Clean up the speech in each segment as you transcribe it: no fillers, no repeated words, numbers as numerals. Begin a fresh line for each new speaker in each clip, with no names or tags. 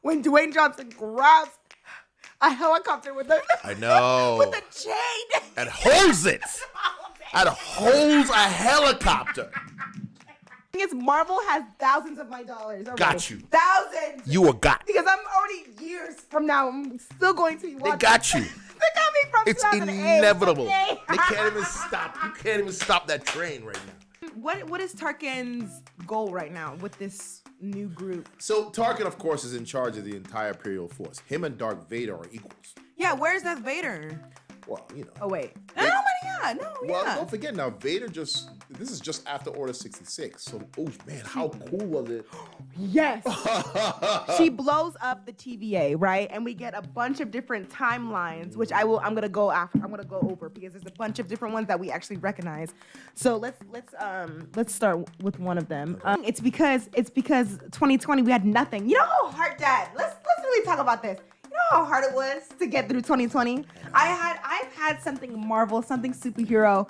when Dwayne Johnson grabs a helicopter with a
I know.
with a chain
And holds it. And holds a helicopter.
Is Marvel has thousands of my dollars already.
Got you.
Thousands.
You were got.
Because I'm already years from now. I'm still going to be watching.
They got you.
They got me from
It's
2008.
inevitable.
Okay.
They can't even stop. You can't even stop that train right now.
What is Tarkin's goal right now with this new group?
So Tarkin, of course, is in charge of the entire Imperial force. Him and Darth Vader are equals.
Yeah, where's that Vader?
Well, you know.
Oh wait.
Well, don't forget now, Vader this is just after Order 66. So, oh man, how cool was it?
Yes. She blows up the TVA, right? And we get a bunch of different timelines, which I'm gonna go over because there's a bunch of different ones that we actually recognize. So let's start with one of them.
Okay.
It's because 2020 we had nothing. You know how hard, Dad? Let's really talk about this. You know how hard it was to get through 2020? I've had something Marvel, something superhero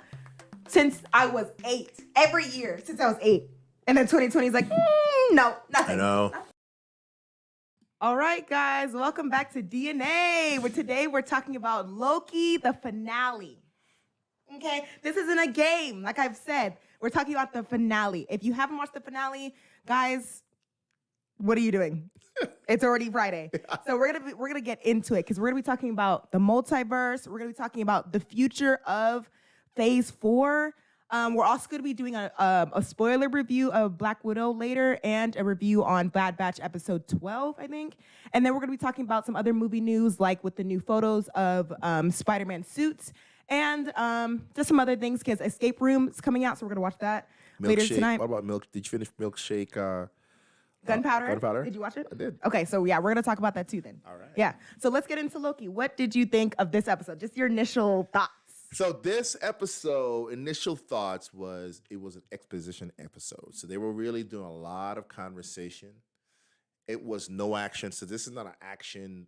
since I was 8. Every year since I was 8. And then 2020 is like, no, nothing.
I know.
All right, guys, welcome back to DNA, where today we're talking about Loki, the finale. Okay, this isn't a game, like I've said. We're talking about the finale. If you haven't watched the finale, guys, what are you doing? It's already Friday. So we're gonna get into it because we're gonna be talking about the multiverse. We're gonna be talking about the future of Phase 4. We're also gonna be doing a spoiler review of Black Widow later and a review on Bad Batch episode 12, I think. And then we're gonna be talking about some other movie news, like with the new photos of Spider-Man suits and just some other things because Escape Room is coming out, so we're gonna watch that later tonight.
What about Milk? Did you finish Milkshake?
Gunpowder?
Gunpowder?
Did you watch it?
I did.
Okay, so yeah, we're gonna talk about that too then.
All right.
Yeah. So let's get into Loki. What did you think of this episode? Just your initial thoughts.
So this episode, initial thoughts was it was an exposition episode. So they were really doing a lot of conversation. It was no action. So this is not an action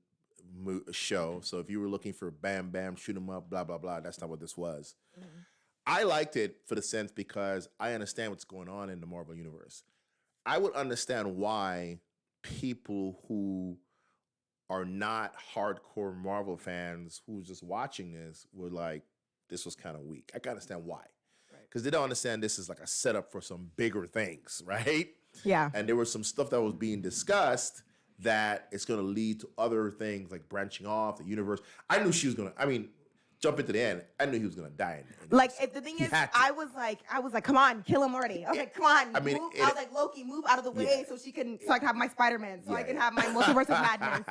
show. So if you were looking for bam, bam, shoot 'em up, blah, blah, blah, that's not what this was. Mm-hmm. I liked it for the sense because I understand what's going on in the Marvel Universe. I would understand why people who are not hardcore Marvel fans who's just watching this were like, this was kind of weak. I can understand why. Because they don't understand this is like a setup for some bigger things, right?
Yeah.
And there was some stuff that was being discussed that it's going to lead to other things like branching off the universe. I knew she was going to, jump into the end. I knew he was going to die.
The thing is, I was like, come on, kill him already. I was like, come on. I was like, Loki, move out of the way so I can have my Spider-Man, so I can have my multiverse of madness.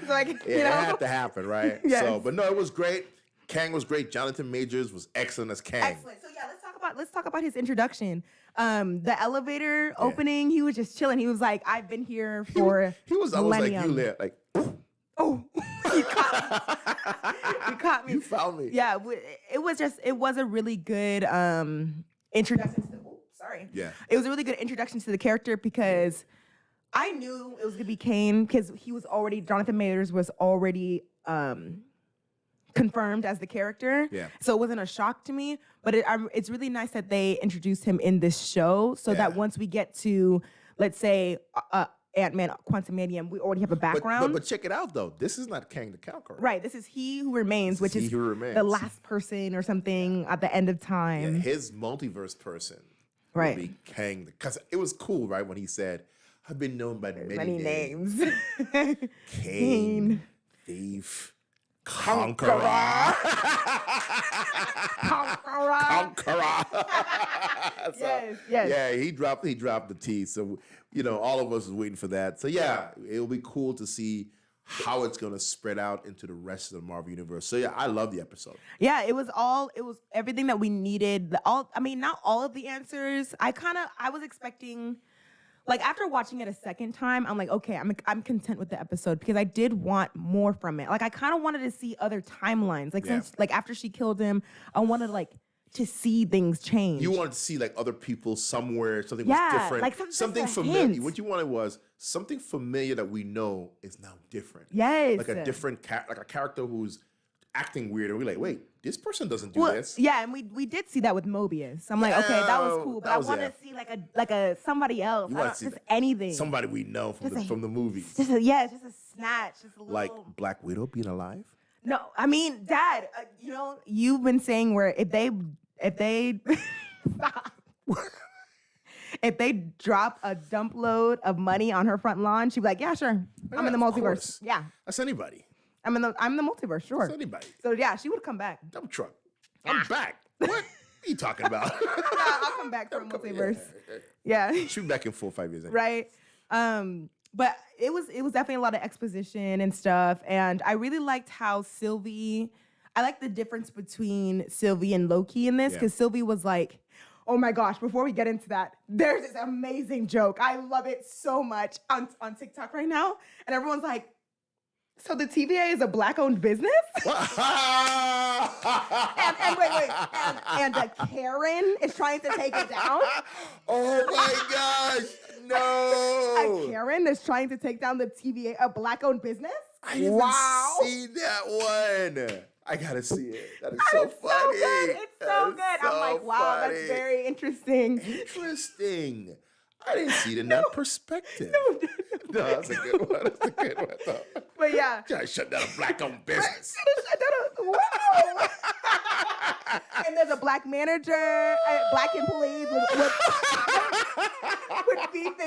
So I can,
it had to happen, right?
Yes.
So, but no, it was great. Kang was great. Jonathan Majors was excellent as Kang.
Excellent. So yeah, let's talk about his introduction. The elevator opening, he was just chilling. He was like, I've been here for
he was almost like you there, like.
Oh, you caught me. You caught me.
You found me.
Yeah, it was a really good introduction to
Yeah.
It was a really good introduction to the character because I knew it was gonna be Kane because Jonathan Majors was already confirmed as the character.
Yeah.
So it wasn't a shock to me, but it's really nice that they introduced him in this show so that once we get to, let's say, Ant-Man Quantumanium, we already have a background.
But check it out, though. This is not Kang the Conqueror.
Right. This is He Who Remains, which is the last person or something at the end of time.
Yeah, his multiverse person
will
be Kang. Because it was cool, right, when he said, I've been known by many names. Kane, Thief, Conqueror. Conqueror.
Yes.
Yeah, he dropped the T. So, all of us was waiting for that. So, yeah, it'll be cool to see how it's going to spread out into the rest of the Marvel Universe. So, yeah, I love the episode.
Yeah, it was everything that we needed. Not all of the answers. I was expecting, like, after watching it a second time, I'm like, okay, I'm content with the episode because I did want more from it. Like, I kind of wanted to see other timelines. Like, since, like, after she killed him, I wanted, like, to see things change.
You wanted to see like other people somewhere, something was different,
like
something familiar. What you wanted was something familiar that we know is now different.
Yes,
like a different like a character who's acting weird, and we're like, wait, this person doesn't do
Well,
this.
yeah, and we did see that with Mobius. I'm like, okay, that was cool, but
that
I
was
want to
it.
see like a somebody else.
You
I
want
don't,
to see
just anything.
somebody we know from the movies,
Just just a snatch, just a little.
like Black Widow being alive.
No, I mean, Dad, you know, you've been saying where if they stop. If they drop a dump load of money on her front lawn, she'd be like, "Yeah, sure, I'm in the
of
multiverse.
course.
Yeah,
That's anybody.
I'm in the multiverse. Sure,
That's anybody.
So yeah, she would come back.
Dump truck. I'm back. What are you talking about?
Yeah, I'll come back from multiverse. Yeah,
She'll be back in 4 or 5 years. Anyway.
right. But it was definitely a lot of exposition and stuff, and I really liked how Sylvie. I like the difference between Sylvie and Loki in this because Sylvie was like. Oh my gosh, before we get into that, there's this amazing joke. I love it so much on TikTok right now. And everyone's like, so the TVA is a Black-owned business? and wait. And a Karen is trying to take it down?
Oh my gosh, no.
A Karen is trying to take down the TVA, a Black-owned business?
I haven't seen that one. I gotta see it. That is so funny.
So good. It's so good. I'm
so
like, wow,
funny.
that's very interesting.
Interesting. I didn't see it in that perspective. No, that's a good one. That's a good one, though.
But yeah.
Trying to shut down a Black-owned business.
Wow. And there's a Black manager, Black employees with B-15.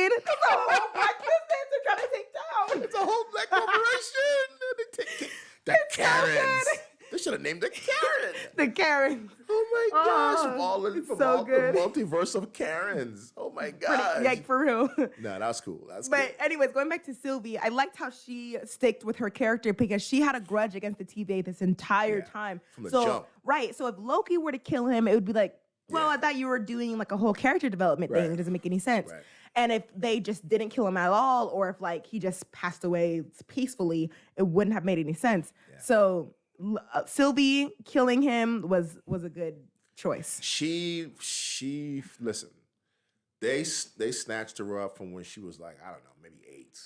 It's a whole Black business they're trying to take down.
It's a whole Black corporation. The Karens.
So
They should have named it Karen.
The Karen.
Oh my gosh.
Oh,
From
so
all
good.
the multiverse of Karens. Oh my gosh.
Yeah, for real.
No, that's cool. That's
But
good.
anyways, going back to Sylvie, I liked how she sticked with her character because she had a grudge against the TVA this entire time.
From the jump.
Right. So if Loki were to kill him, it would be like, well, I thought you were doing like a whole character development thing. It doesn't make any sense.
Right.
And if they just didn't kill him at all, or if like he just passed away peacefully, it wouldn't have made any sense.
Yeah.
So Sylvie killing him was a good choice.
She listen. They snatched her up from when she was like, I don't know, maybe 8,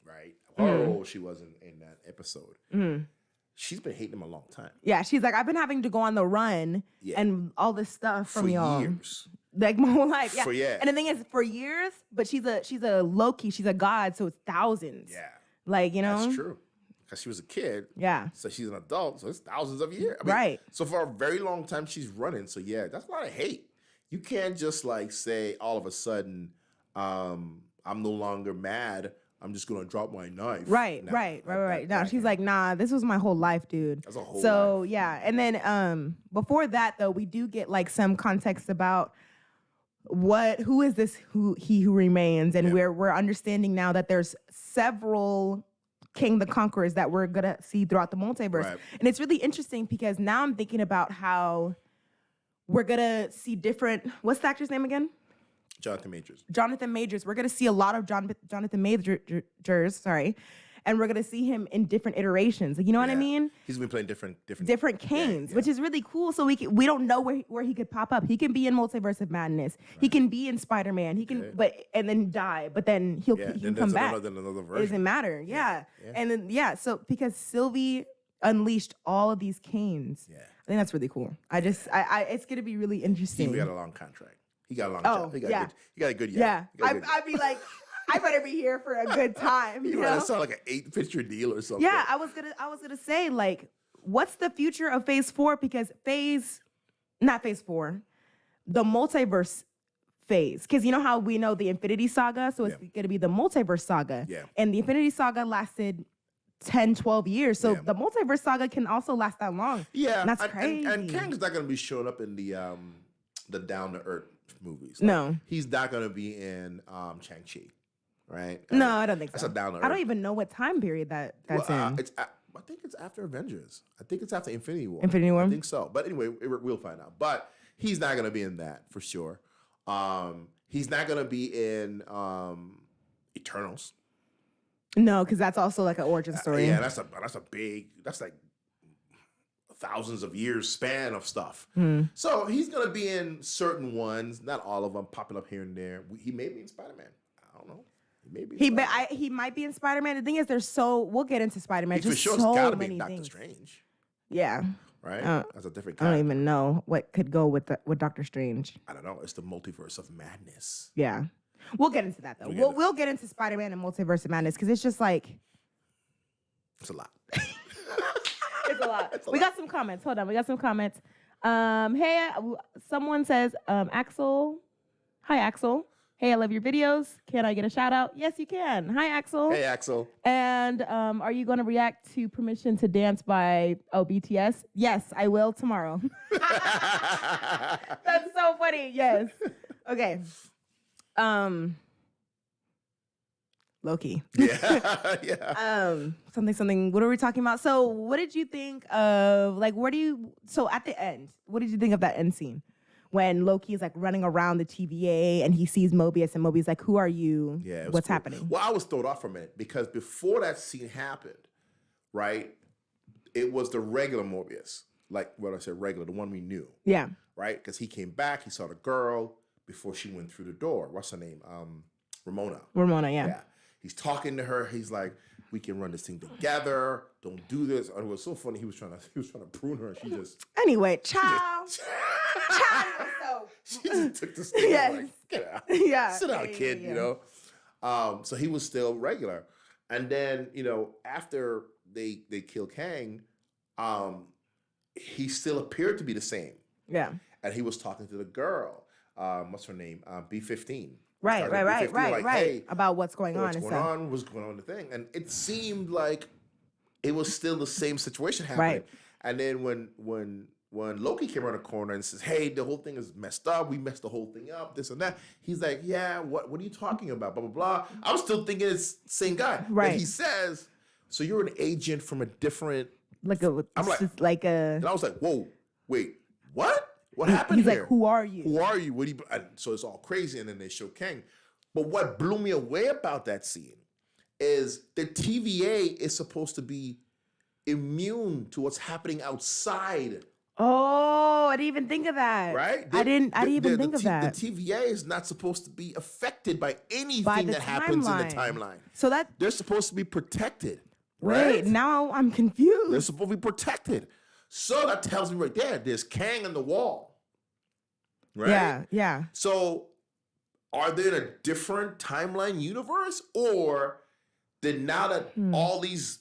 right? How old she was in that episode. She's been hating him a long time.
Yeah, she's like, I've been having to go on the run and all this stuff from y'all.
For years.
Like my whole life. Yeah.
For
And the thing is, for years, but she's a Loki, she's a god, so it's thousands.
Yeah.
Like, you know?
That's true. Because she was a kid.
Yeah.
So she's an adult, so it's thousands of years. I mean,
Right.
So for a very long time, she's running. So yeah, that's a lot of hate. You can't just like say all of a sudden, I'm no longer mad. I'm just gonna drop my knife.
Right. No, she's like, nah, this was my whole life, dude.
That's a whole
So yeah. And then before that though, we do get like some context about who is this who remains, and we're understanding now that there's several King the Conquerors that we're gonna see throughout the multiverse.
Right.
And it's really interesting because now I'm thinking about how we're gonna see different, what's the actor's name again?
Jonathan Majors.
Jonathan Majors. We're gonna see a lot of Jonathan Majors, sorry. And we're gonna see him in different iterations. Like, you know what I mean?
He's been playing different
Kanes, which is really cool. So we don't know where he could pop up. He can be in Multiverse of Madness. Right. He can be in Spider-Man. He can, and then die. But then he can come back.
Another version.
It doesn't matter. Yeah. And then so because Sylvie unleashed all of these Kanes. Yeah. I think that's really cool. It's gonna be really interesting.
He got a long contract. He got a long job. He got a good
year. Yeah. I'd be like, I better be here for a good time. You know?
That sound like an 8-picture deal or something.
Yeah, I was gonna say, like, what's the future of Phase 4? Because not Phase 4, the multiverse phase. Because you know how we know the Infinity Saga, so it's gonna be the multiverse saga.
Yeah.
And the Infinity Saga lasted 10, 12 years. So the multiverse saga can also last that long.
Yeah.
And that's crazy.
And Kang's not gonna be showing up in the Down to Earth movies. Like,
no.
He's not gonna be in Shang-Chi. Right?
No, I don't think so.
That's a down to earth.
I don't even know what time period that's in.
I think it's after Avengers. I think it's after Infinity War.
Infinity War?
I think so. But anyway, we'll find out. But he's not going to be in that for sure. He's not going to be in Eternals.
No, because that's also like an origin story.
Yeah, that's like thousands of years span of stuff. So he's going to be in certain ones, not all of them, popping up here and there. He may be in Spider-Man. I don't know. He
might be in Spider-Man. The thing is, we'll get into Spider-Man.
For sure, it's gotta be Doctor Strange.
Yeah.
right?
Uh,
That's a different
I don't
character.
even know what could go with Doctor Strange.
I don't know. It's the multiverse of madness.
Yeah. We'll get into that though. We'll get into Spider-Man and Multiverse of Madness because it's just like
It's a lot.
it's a lot.
It's a
We
lot.
got some comments. Hold on. We got some comments. Hey, someone says, Axel. Hi, Axel. Hey, I love your videos. Can I get a shout out? Yes, you can. Hi, Axel.
Hey, Axel.
And are you going to react to Permission to Dance by BTS? Yes, I will tomorrow. That's so funny. Yes. Okay. Loki.
Yeah. Yeah.
Something. What are we talking about? So what did you think of, like, so at the end, what did you think of that end scene? When Loki is like running around the TVA and he sees Mobius and Mobius is like, who are you?
Yeah. it was
What's
cool.
happening?
Well, I was thrown off for a minute because before that scene happened, right, it was the regular Morbius. Like what I said, regular, the one we knew.
Yeah.
Right? Because he came back, he saw the girl before she went through the door. What's her name? Ramona.
Ramona, yeah.
Yeah. He's talking to her. He's like, we can run this thing together. Don't do this. And it was so funny. He was trying to prune her. And she just
Anyway, child.
she just took the stick.
Yes.
Like, get out.
Yeah.
Sit down,
Yeah,
kid,
yeah.
you know. So he was still regular. And then, you know, after they kill Kang, he still appeared to be the same.
Yeah.
And he was talking to the girl. What's her name? B-15.
Right.
Like, hey,
about what's going on
what's
and
going
stuff.
on? What's going on with the thing? And it seemed like it was still the same situation happening.
Right.
And then when Loki came around the corner and says, hey, the whole thing is messed up. We messed the whole thing up, this and that. He's like, yeah, what are you talking about? Blah, blah, blah. I was still thinking it's the same guy.
Right.
And he says, so you're an agent from a different...
I'm
like- And I was like, whoa, wait, what? What happened
He's
here?
like, who are you?
Who are you? What do you? And so it's all crazy, and then they show Kang. But what blew me away about that scene is the TVA is supposed to be immune to what's happening outside,
Oh, I didn't even think of that.
right?
I didn't even think of that.
The TVA is not supposed to be affected by anything
By the
that happens in the
timeline.
timeline.
So that
They're supposed to be protected.
wait,
right?
now I'm confused.
They're supposed to be protected. So that tells me right there, there's Kang on the wall. Right?
Yeah, yeah.
So are they in a different timeline universe? Or did now that all these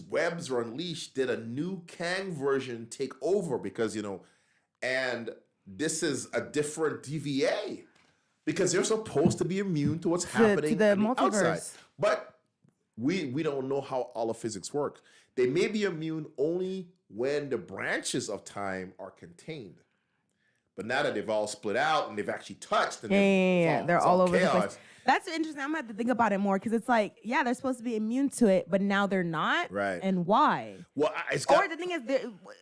webs are unleashed, did a new Kang version take over? Because, you know, and this is a different TVA. Because they're supposed to be immune to what's happening
the
on the outside.
multiverse.
But we don't know how all of physics works. They may be immune only when the branches of time are contained. But now that they've all split out and they've actually touched, and
Yeah. They're
it's
all over
chaos.
the place. That's interesting. I'm gonna have to think about it more because it's like, yeah, they're supposed to be immune to it, but now they're not.
Right.
And why?
Well, it's got,
Or the thing is,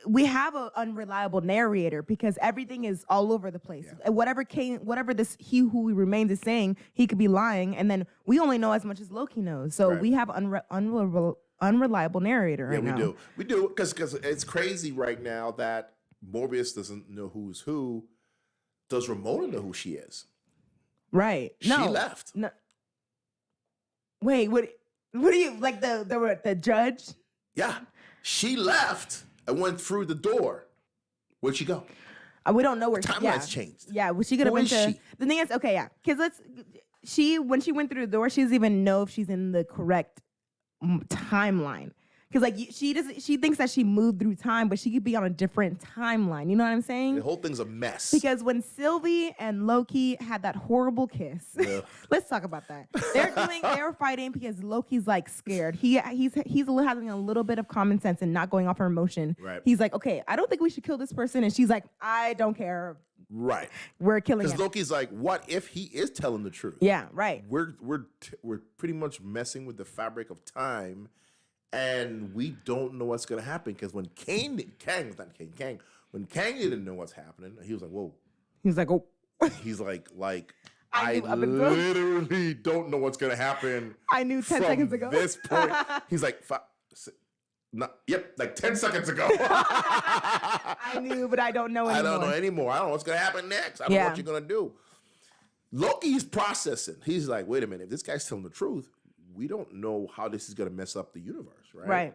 we have an unreliable narrator because everything is all over the place. And whatever he who remains is saying, he could be lying, and then we only know as much as Loki knows. So
Right.
we have unreliable narrator right now.
we do, because it's crazy right now that Morbius doesn't know who's who. Does Ramona know who she is?
Right?
She
No.
left.
No. Wait, what do you like the judge?
Yeah, she left and went through the door. Where'd she go?
We don't know where
Timeline's changed.
Yeah, well, she could have
Who
been
is
to.
she?
The thing is, okay, yeah, because when she went through the door, she doesn't even know if she's in the correct timeline. Because like she thinks that she moved through time, but she could be on a different timeline. You know what I'm saying?
The whole thing's a mess.
Because when Sylvie and Loki had that horrible kiss, let's talk about that. They're fighting because Loki's like scared. He's having a little bit of common sense and not going off her emotion.
Right.
He's like, okay, I don't think we should kill this person, and she's like, I don't care.
Right.
We're killing
Because
him.
Loki's like, what if he is telling the truth?
Yeah, right.
We're pretty much messing with the fabric of time, and we don't know what's gonna happen. Because when Kang didn't know what's happening, he was like, whoa.
He's like, oh.
He's like
I
I
knew up until-
literally don't know what's gonna happen.
I knew 10
from
seconds ago.
This point, he's like, like 10 seconds ago.
I knew, but I don't know anymore.
I don't know anymore. I don't know what's gonna happen next. I don't know what you're gonna do. Loki's processing. He's like, wait a minute. If this guy's telling the truth, we don't know how this is gonna mess up the universe, right?
Right.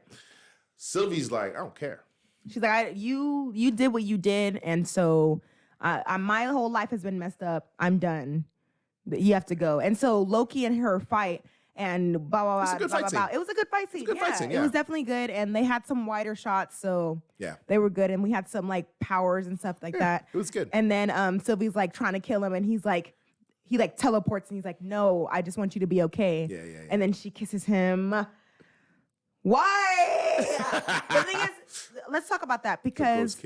Sylvie's like, I don't care.
She's like, you did what you did, and so my whole life has been messed up. I'm done. You have to go. And so Loki and her fight, and blah blah
It's a
blah
good
blah
fight
blah.
scene.
It was a good fight scene.
It's a good fight scene,
It
yeah.
was definitely good, and they had some wider shots, so
Yeah.
they were good. And we had some like powers and stuff like that.
It was good.
And then Sylvie's like trying to kill him, and he like teleports, and he's like, "No, I just want you to be okay."
Yeah.
And then she kisses him. Why? The thing is, let's talk about that
The ghost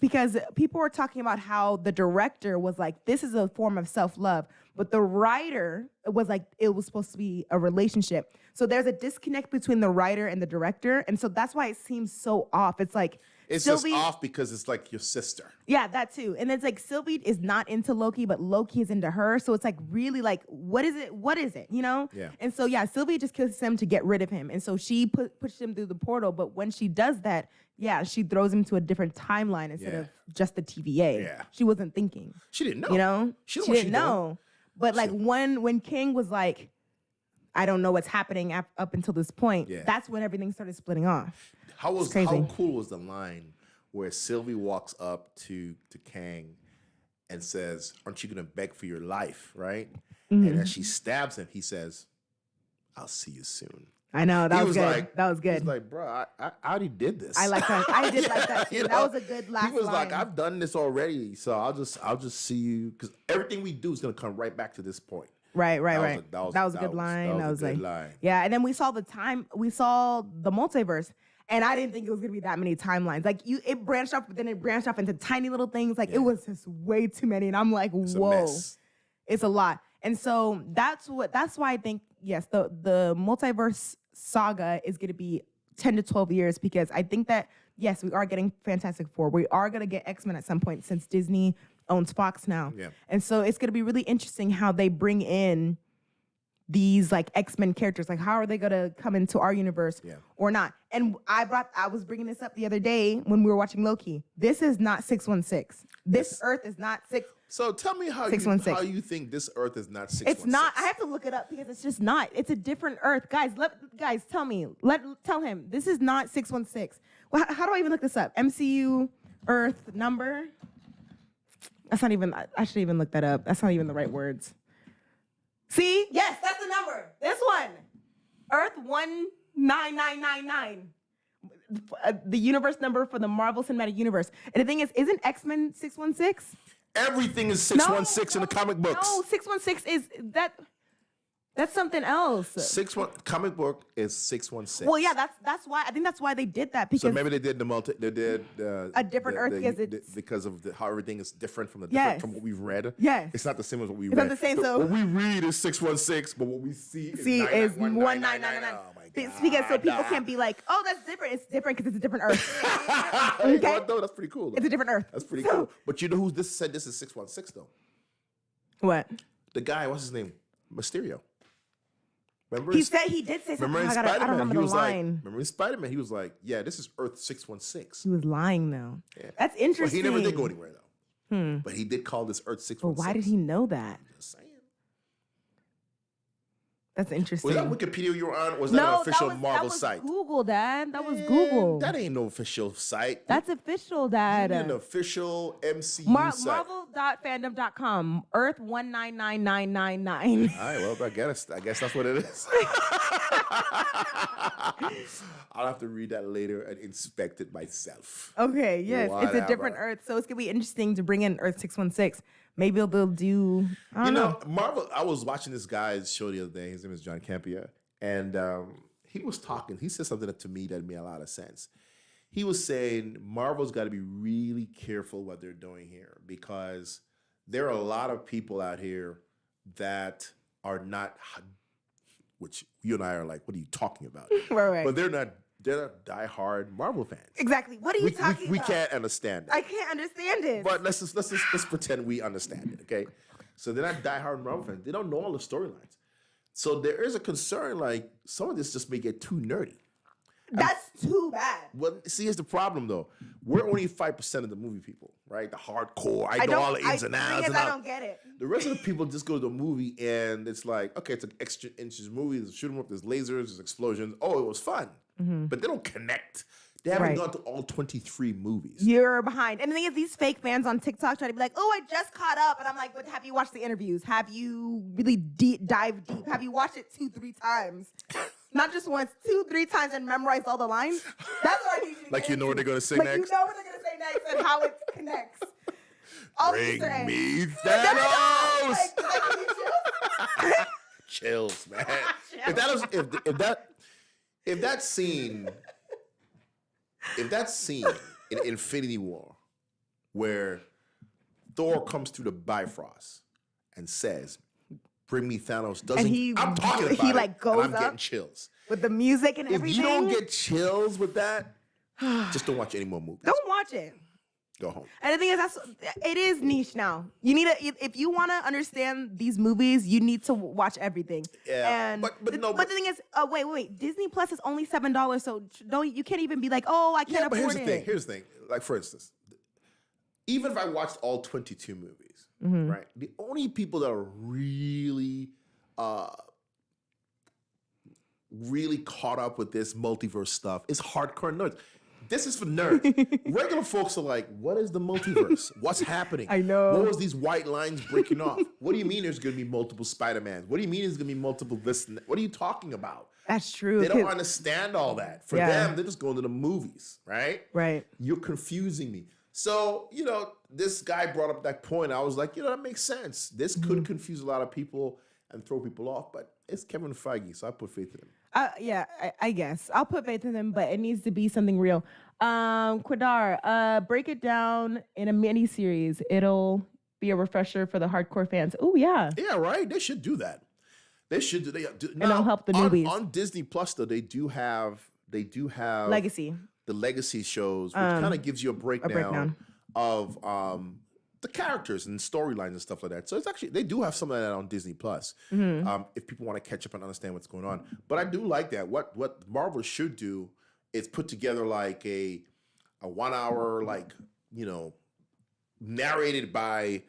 because
kiss.
people were talking about how the director was like, this is a form of self-love, but the writer was like, it was supposed to be a relationship. So there's a disconnect between the writer and the director, and so that's why it seems so off. It's like
It's
Sylvie,
just off because it's like your sister.
yeah, that too. And it's like Sylvie is not into Loki, but Loki is into her. So it's like really like, what is it? What is it? You know?
Yeah.
And so yeah, Sylvie just kisses him to get rid of him. And so she pushes him through the portal. But when she does that, yeah, she throws him to a different timeline instead
Yeah.
of just the TVA.
Yeah.
She wasn't thinking.
She didn't know.
You know?
She
She didn't know. But like when King was like, I don't know what's happening up until this point,
Yeah.
that's when everything started splitting off.
How
crazy.
cool was the line where Sylvie walks up to Kang and says, "Aren't you gonna beg for your life?" Right?
Mm-hmm.
And as she stabs him, he says, "I'll see you soon."
I know, that
He
was good.
like,
That was good.
He's like, "Bro, I already did this."
I like that. I did like that too.
You
That
know?
was a good last
He was like,
line.
"I've done this already, so I'll just see you because everything we do is gonna come right back to this point."
Right.
That
That was a good line.
That was a good
like,
line.
yeah. And then we saw the multiverse, and I didn't think it was gonna be that many timelines. Like it branched off, but then it branched off into tiny little things. Like it was just way too many, and I'm like,
It's a
whoa,
mess.
it's a lot. And so that's why I think yes, the multiverse saga is gonna be 10 to 12 years because I think that yes, we are getting Fantastic Four. We are gonna get X-Men at some point since Disney owns Fox now.
Yeah.
And so it's going to be really interesting how they bring in these like X-Men characters. Like how are they going to come into our universe or not? And I was bringing this up the other day when we were watching Loki. This is not 616. This Earth is not 6.
So tell me how
616.
you think this Earth is not 616.
It's not. I have to look it up because it's just not. It's a different Earth. Guys, tell me. Tell him. This is not 616. Well, how do I even look this up? MCU Earth number? That's not even, I should even look that up. That's not even the right words. See? Yes, that's the number. This one. Earth 19999. The universe number for the Marvel Cinematic Universe. And the thing is, isn't X-Men 616?
Everything is 616 in the comic books.
No, 616 is that's something else.
Comic book is 616.
Well, yeah, that's why I think that's why they did that because
So maybe they did
a different Earth
because of how everything is different from from what we've read.
Yes.
It's not the same as what we
It's
read.
not the same, so-
what we read is 616, but what we see is
is
1999. Oh my
It's
god!
because so people can't be like, oh, that's different. It's different because it's a different Earth.
You know what, though? That's pretty cool. Though.
It's a different Earth.
That's pretty cool. But you know who said this is 616 though?
What?
The guy, what's his name? Mysterio. Remember?
He said he did say something.
Remember in
I
Spiderman?
don't remember
He
the
was
line.
like, remember in Spiderman? He was like, yeah, this is Earth 616.
He was lying though.
Yeah.
That's
Well,
interesting.
he never did go anywhere though. But he did call this Earth 616.
But why did he know that?
Just saying.
That's interesting.
Was that Wikipedia you were on? Or was that an official Marvel site?
Google, Dad. That was
Man,
Google.
That ain't no official site.
That's official,
You
Dad.
need an official MCU site.
Marvel.fandom.com. Earth 1999999.
All right, well, I guess that's what it is. I'll have to read that later and inspect it myself.
Okay, yes. It's a different
Whatever.
Earth. So it's going to be interesting to bring in Earth 616. Maybe they'll do, I don't know.
Marvel, I was watching this guy's show the other day. His name is John Campia. And he was talking. He said something to me that made a lot of sense. He was saying Marvel's got to be really careful what they're doing here because there are a lot of people out here that are not, which you and I are like, what are you talking about?
Right.
But they're not diehard Marvel fans.
Exactly. What are you talking
We
about?
can't understand that.
I can't understand it.
But let's pretend we understand it, okay? So they're not diehard Marvel fans. They don't know all the storylines. So there is a concern like some of this just may get too nerdy.
That's too bad.
Well, see, here's the problem though. We're only 5% of the movie people, right? The hardcore. I know all the ins and outs.
I don't get it.
The rest of the people just go to the movie and it's like, okay, it's an extra inches movie. There's shoot 'em up. There's lasers. There's explosions. Oh, it was fun. But they don't connect. They haven't
Right.
gone to all 23 movies.
You're behind. And the thing is, these fake fans on TikTok try to be like, oh, I just caught up. And I'm like, but have you watched the interviews? Have you really dive deep? Have you watched it 2-3 times? Not just once, 2-3 times and memorized all the lines? That's what I need you to
Like
get
you know what
into.
they're going to say
like
next?
You know what they're going to say next and how it connects. All
Bring
Easter eggs.
me
There we go.
Thanos!
Like, does that give you chills?
Chills, man.
Chills.
If that was if that scene in Infinity War where Thor comes through the Bifrost and says, "Bring me Thanos," doesn't I'm talking about
he
it,
like
and
goes
I'm getting
up
chills.
with the music and
If
everything.
you don't get chills with that, just don't watch any more movies.
Don't watch it.
Go home.
And the thing is, it is niche now. You need if you want to understand these movies, you need to watch everything.
Yeah,
And
but
the thing is, wait. Disney Plus is only $7, so you can't even be like, oh, I can't afford
Here's the
it.
thing. Here's the thing. Like for instance, even if I watched all 22 movies,
Mm-hmm.
right? The only people that are really caught up with this multiverse stuff is hardcore nerds. This is for nerds. Regular folks are like, what is the multiverse? What's happening?
I know.
What was these white lines breaking off? What do you mean there's going to be multiple Spider-Mans? What do you mean there's going to be multiple this and that? What are you talking about?
That's true.
They don't understand all that. For
Yeah.
them, they're just going to the movies, right?
Right.
You're confusing me. So, this guy brought up that point. I was like, that makes sense. This could confuse a lot of people and throw people off, but it's Kevin Feige, so I put faith in him.
Yeah, I guess I'll put faith in them, but it needs to be something real. Quadar, break it down in a mini series. It'll be a refresher for the hardcore fans. Oh yeah.
Yeah, right. They should do that. They should do.
And it'll help the newbies.
On Disney Plus, though, they do have
Legacy.
the legacy shows, which kind of gives you a breakdown of the characters and storylines and stuff like that. So it's actually, they do have some of that on Disney Plus. If people want to catch up and understand what's going on. But I do like that. What Marvel should do is put together like a 1 hour, narrated by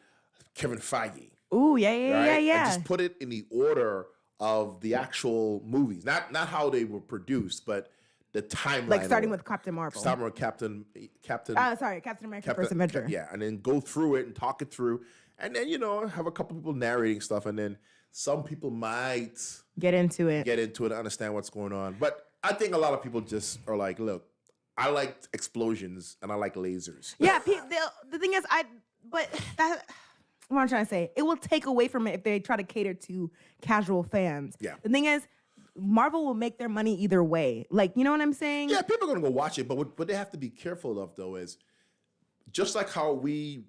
Kevin Feige.
Ooh, yeah.
And just put it in the order of the actual movies, not how they were produced, but the timeline.
Like starting with Captain Marvel.
Starting with Captain.
Captain America: First Avenger.
Yeah, and then go through it and talk it through, and then have a couple people narrating stuff, and then some people might
Get into it.
and understand what's going on. But I think a lot of people just are like, look, I like explosions and I like lasers.
Yeah, the thing is, what I'm trying to say, it will take away from it if they try to cater to casual fans.
Yeah.
The thing is, Marvel will make their money either way. Like, you know what I'm saying?
Yeah, people are gonna go watch it, but what they have to be careful of though is just like how we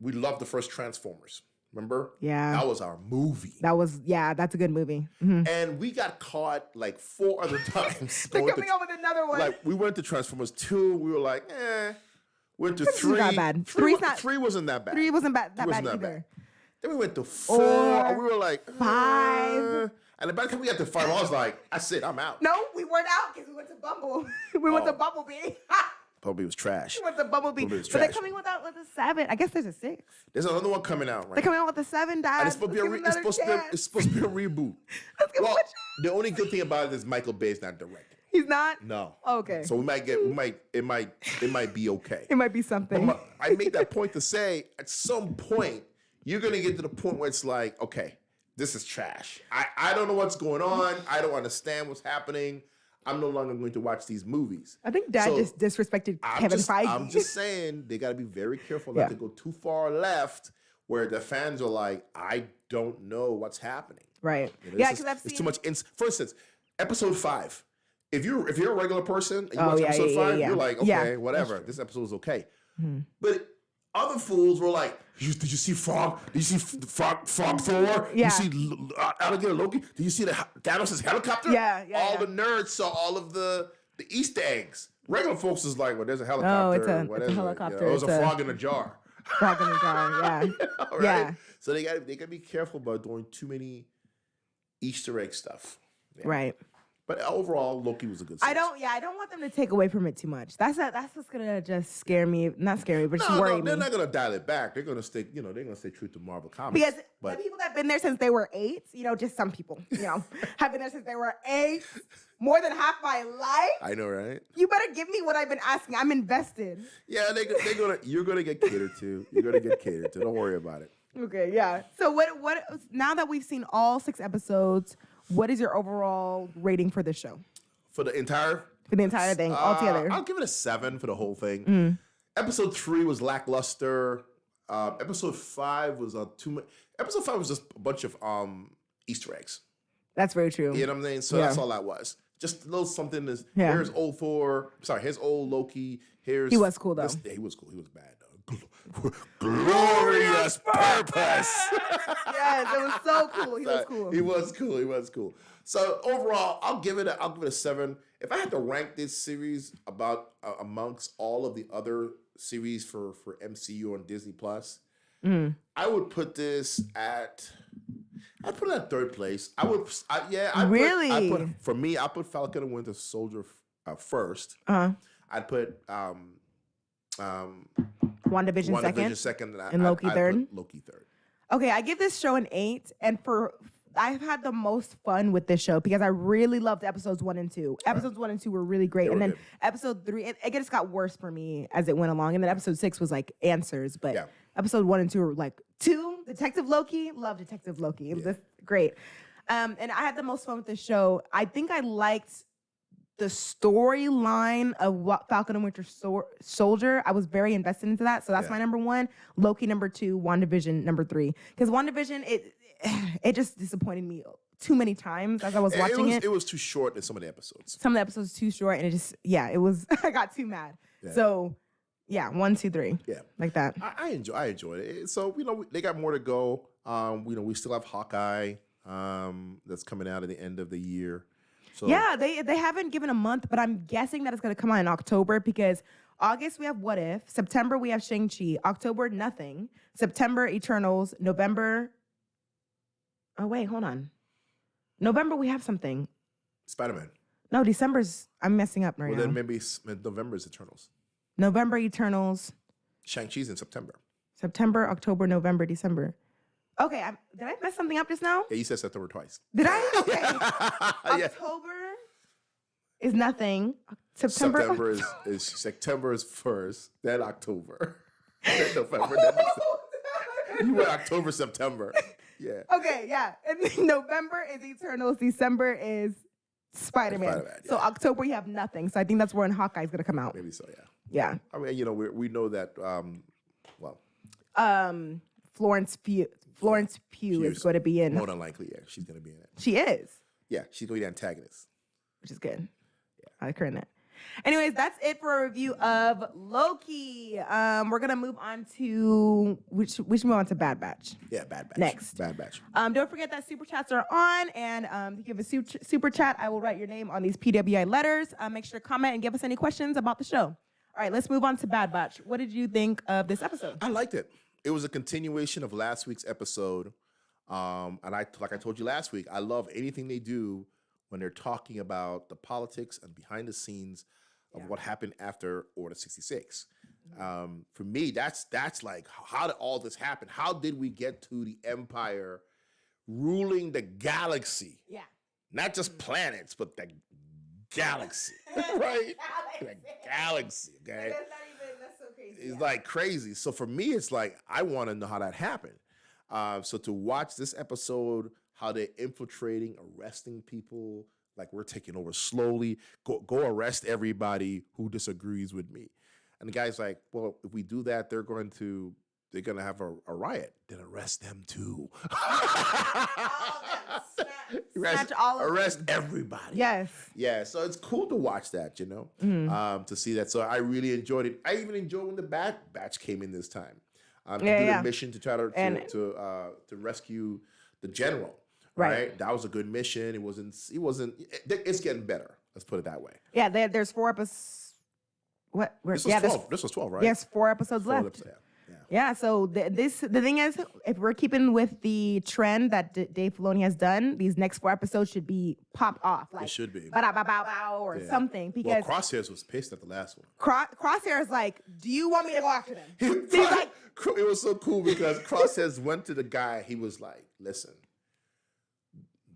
loved the first Transformers. Remember?
Yeah.
That was our movie.
That's a good movie. Mhm.
And we got caught like 4 other times.
They're coming up with another one.
Like we went to Transformers 2, we were like, Went to 3.
Not bad.
3 wasn't that bad.
3 wasn't that
Wasn't
bad
that
either.
Then we went to 4, and we were like
5.
And by the time we got to 5, I was like, that's it, I'm out.
No, we weren't out because we went to Bumble. we went to Bumblebee.
Bumblebee was trash.
we went to Bumblebee.
Bumblebee was
But they're
trash.
coming with a 7. I guess there's a 6.
There's another one coming out, right?
They're coming out with a 7, Dad.
And it's supposed to be it's supposed to be a reboot.
Let's give
Well,
him a
the only good thing about it is Michael Bay's not directing.
He's not?
No.
Okay.
So it might be okay.
It might be something.
But I made that point to say at some point you're gonna get to the point where it's like, okay, this is trash. I don't know what's going on. I don't understand what's happening. I'm no longer going to watch these movies.
I think Dad
So,
just disrespected Kevin Feige.
I'm just saying they got to be very careful not to go too far left where the fans are like, I don't know what's happening.
Right.
You know,
Yeah,
it's
because I've seen
too much. For instance, episode 5. If you're a regular person and you
Oh,
watch
yeah,
episode
yeah,
5,
yeah.
you're like, okay,
Yeah,
whatever. This episode is okay.
Mm-hmm.
But other fools were like, did you see Frog? Did you see Frog Thor?
Yeah.
Did you see Alligator Loki? Did you see Thanos' helicopter?
Yeah.
All the nerds saw all of the Easter eggs. Regular folks is like, well, there's a helicopter.
Oh, it's a
whatever.
helicopter.
It was
It's
a
a-
frog in a jar.
Frog in the jar, yeah.
All right?
Yeah.
So they gotta be careful about doing too many Easter egg stuff. Yeah.
Right.
But overall, Loki was a good series.
I don't want them to take away from it too much. That's what's gonna just scare me. Not scare me, but just worry me.
They're not gonna dial it back. They're gonna stay, they're gonna stay true to Marvel Comics.
Because the people that have been there since they were 8, just some people, have been there since they were 8, more than half my life.
I know, right?
You better give me what I've been asking. I'm invested.
Yeah, you're gonna get catered to. You're gonna get catered to. Don't worry about it.
Okay, yeah. So what now that we've seen all 6 episodes, what is your overall rating for this show?
For the entire
thing, altogether?
I'll give it a 7 for the whole thing. Episode 3 was lackluster. Episode 5 was too much. Episode 5 was just a bunch of Easter eggs.
That's very true.
You know what I'm saying? So that's all that was. Just a little something. Here's old Thor. Sorry, here's old Loki. He
was cool though.
Yeah, he was cool. He was bad though. Glorious purpose.
Yes, it was so cool. He was cool.
He was cool. So overall, I'll give it a 7. If I had to rank this series amongst all of the other series for MCU on Disney Plus, I would put this at. I'd put it at 3rd place. For me, I put Falcon and Winter Soldier first. I'd put
WandaVision second, and Loki third.
Loki third.
Okay, I give this show an 8, and I've had the most fun with this show because I really loved episodes 1 and 2. Episodes 1 and 2 were really great, and then episode 3, it just got worse for me as it went along, and then episode 6 was like answers, but episode 1 and 2 were like 2. Detective Loki, love Detective Loki. It was just great, and I had the most fun with this show. I think I liked the storyline of Falcon and Winter Soldier. I was very invested into that, so that's my number 1. Loki number 2, WandaVision number 3. Because WandaVision, it just disappointed me too many times as I was watching it.
It was too short in some of the episodes.
Some of the episodes too short, and it was. I got too mad. Yeah. So, 1, 2, 3. Yeah, like that.
I enjoyed it. So they got more to go. We still have Hawkeye that's coming out at the end of the year. So
yeah, they haven't given a month, but I'm guessing that it's going to come out in October because August we have What If, September we have Shang-Chi, October nothing, September Eternals, November. Oh wait, hold on. November we have something.
Spiderman.
No, December's. I'm messing up right now.
Well, then maybe November's Eternals.
November Eternals.
Shang-Chi's in September.
September, October, November, December. Okay, did I mess something up just now?
Yeah, you said September twice.
Did I? Okay. October is nothing. September
is September is first, then October, then November, then December. You went October, September. Yeah.
Okay, yeah. And then November is Eternals. December is Spider-Man. So October you have nothing. So I think that's when Hawkeye's gonna come out.
Maybe so, yeah.
Yeah.
I mean, we know that.
Florence Pugh is going to be in.
More than likely, yeah, she's going to be in it.
She is.
Yeah, she's going to be the antagonist.
Which is good. Yeah, I like her in it. Anyways, that's it for a review of Loki. We're gonna move on to we should move on to Bad Batch.
Yeah, Bad Batch.
Next,
Bad Batch.
Don't forget that super chats are on, and if you give a super chat, I will write your name on these PWI letters. Make sure to comment and give us any questions about the show. All right, let's move on to Bad Batch. What did you think of this episode?
I liked it. It was a continuation of last week's episode, and like I told you last week, I love anything they do when they're talking about the politics and behind the scenes of what happened after Order 66. For me, that's like, how did all this happen? How did we get to the Empire ruling the galaxy? Yeah. Not just planets, but the galaxy, right? The galaxy, okay? That's so crazy. It's like crazy. So for me, it's like, I want to know how that happened. So to watch this episode, how they're infiltrating, arresting people, like we're taking over slowly, go arrest everybody who disagrees with me. And the guy's like, well, if we do that, they're going to have a riot. Then arrest them too. Arrest everybody.
Yes.
Yeah. So it's cool to watch that, to see that. So I really enjoyed it. I even enjoyed when the Bad Batch came in this time. To do the mission to try to rescue the general. Right. That was a good mission. It's getting better. Let's put it that way.
Yeah. There's 4 episodes. What?
This was 12. This was 12, right?
Yes, 4 episodes left. Yeah, so the thing is, if we're keeping with the trend that Dave Filoni has done, these next 4 episodes should be popped off. Like,
It should be.
Ba-da-ba-bow-bow or something. Because
Crosshairs was pissed at the last one.
Crosshair is like, do you want me to go after them?
He's like, it was so cool because Crosshairs went to the guy. He was like, listen,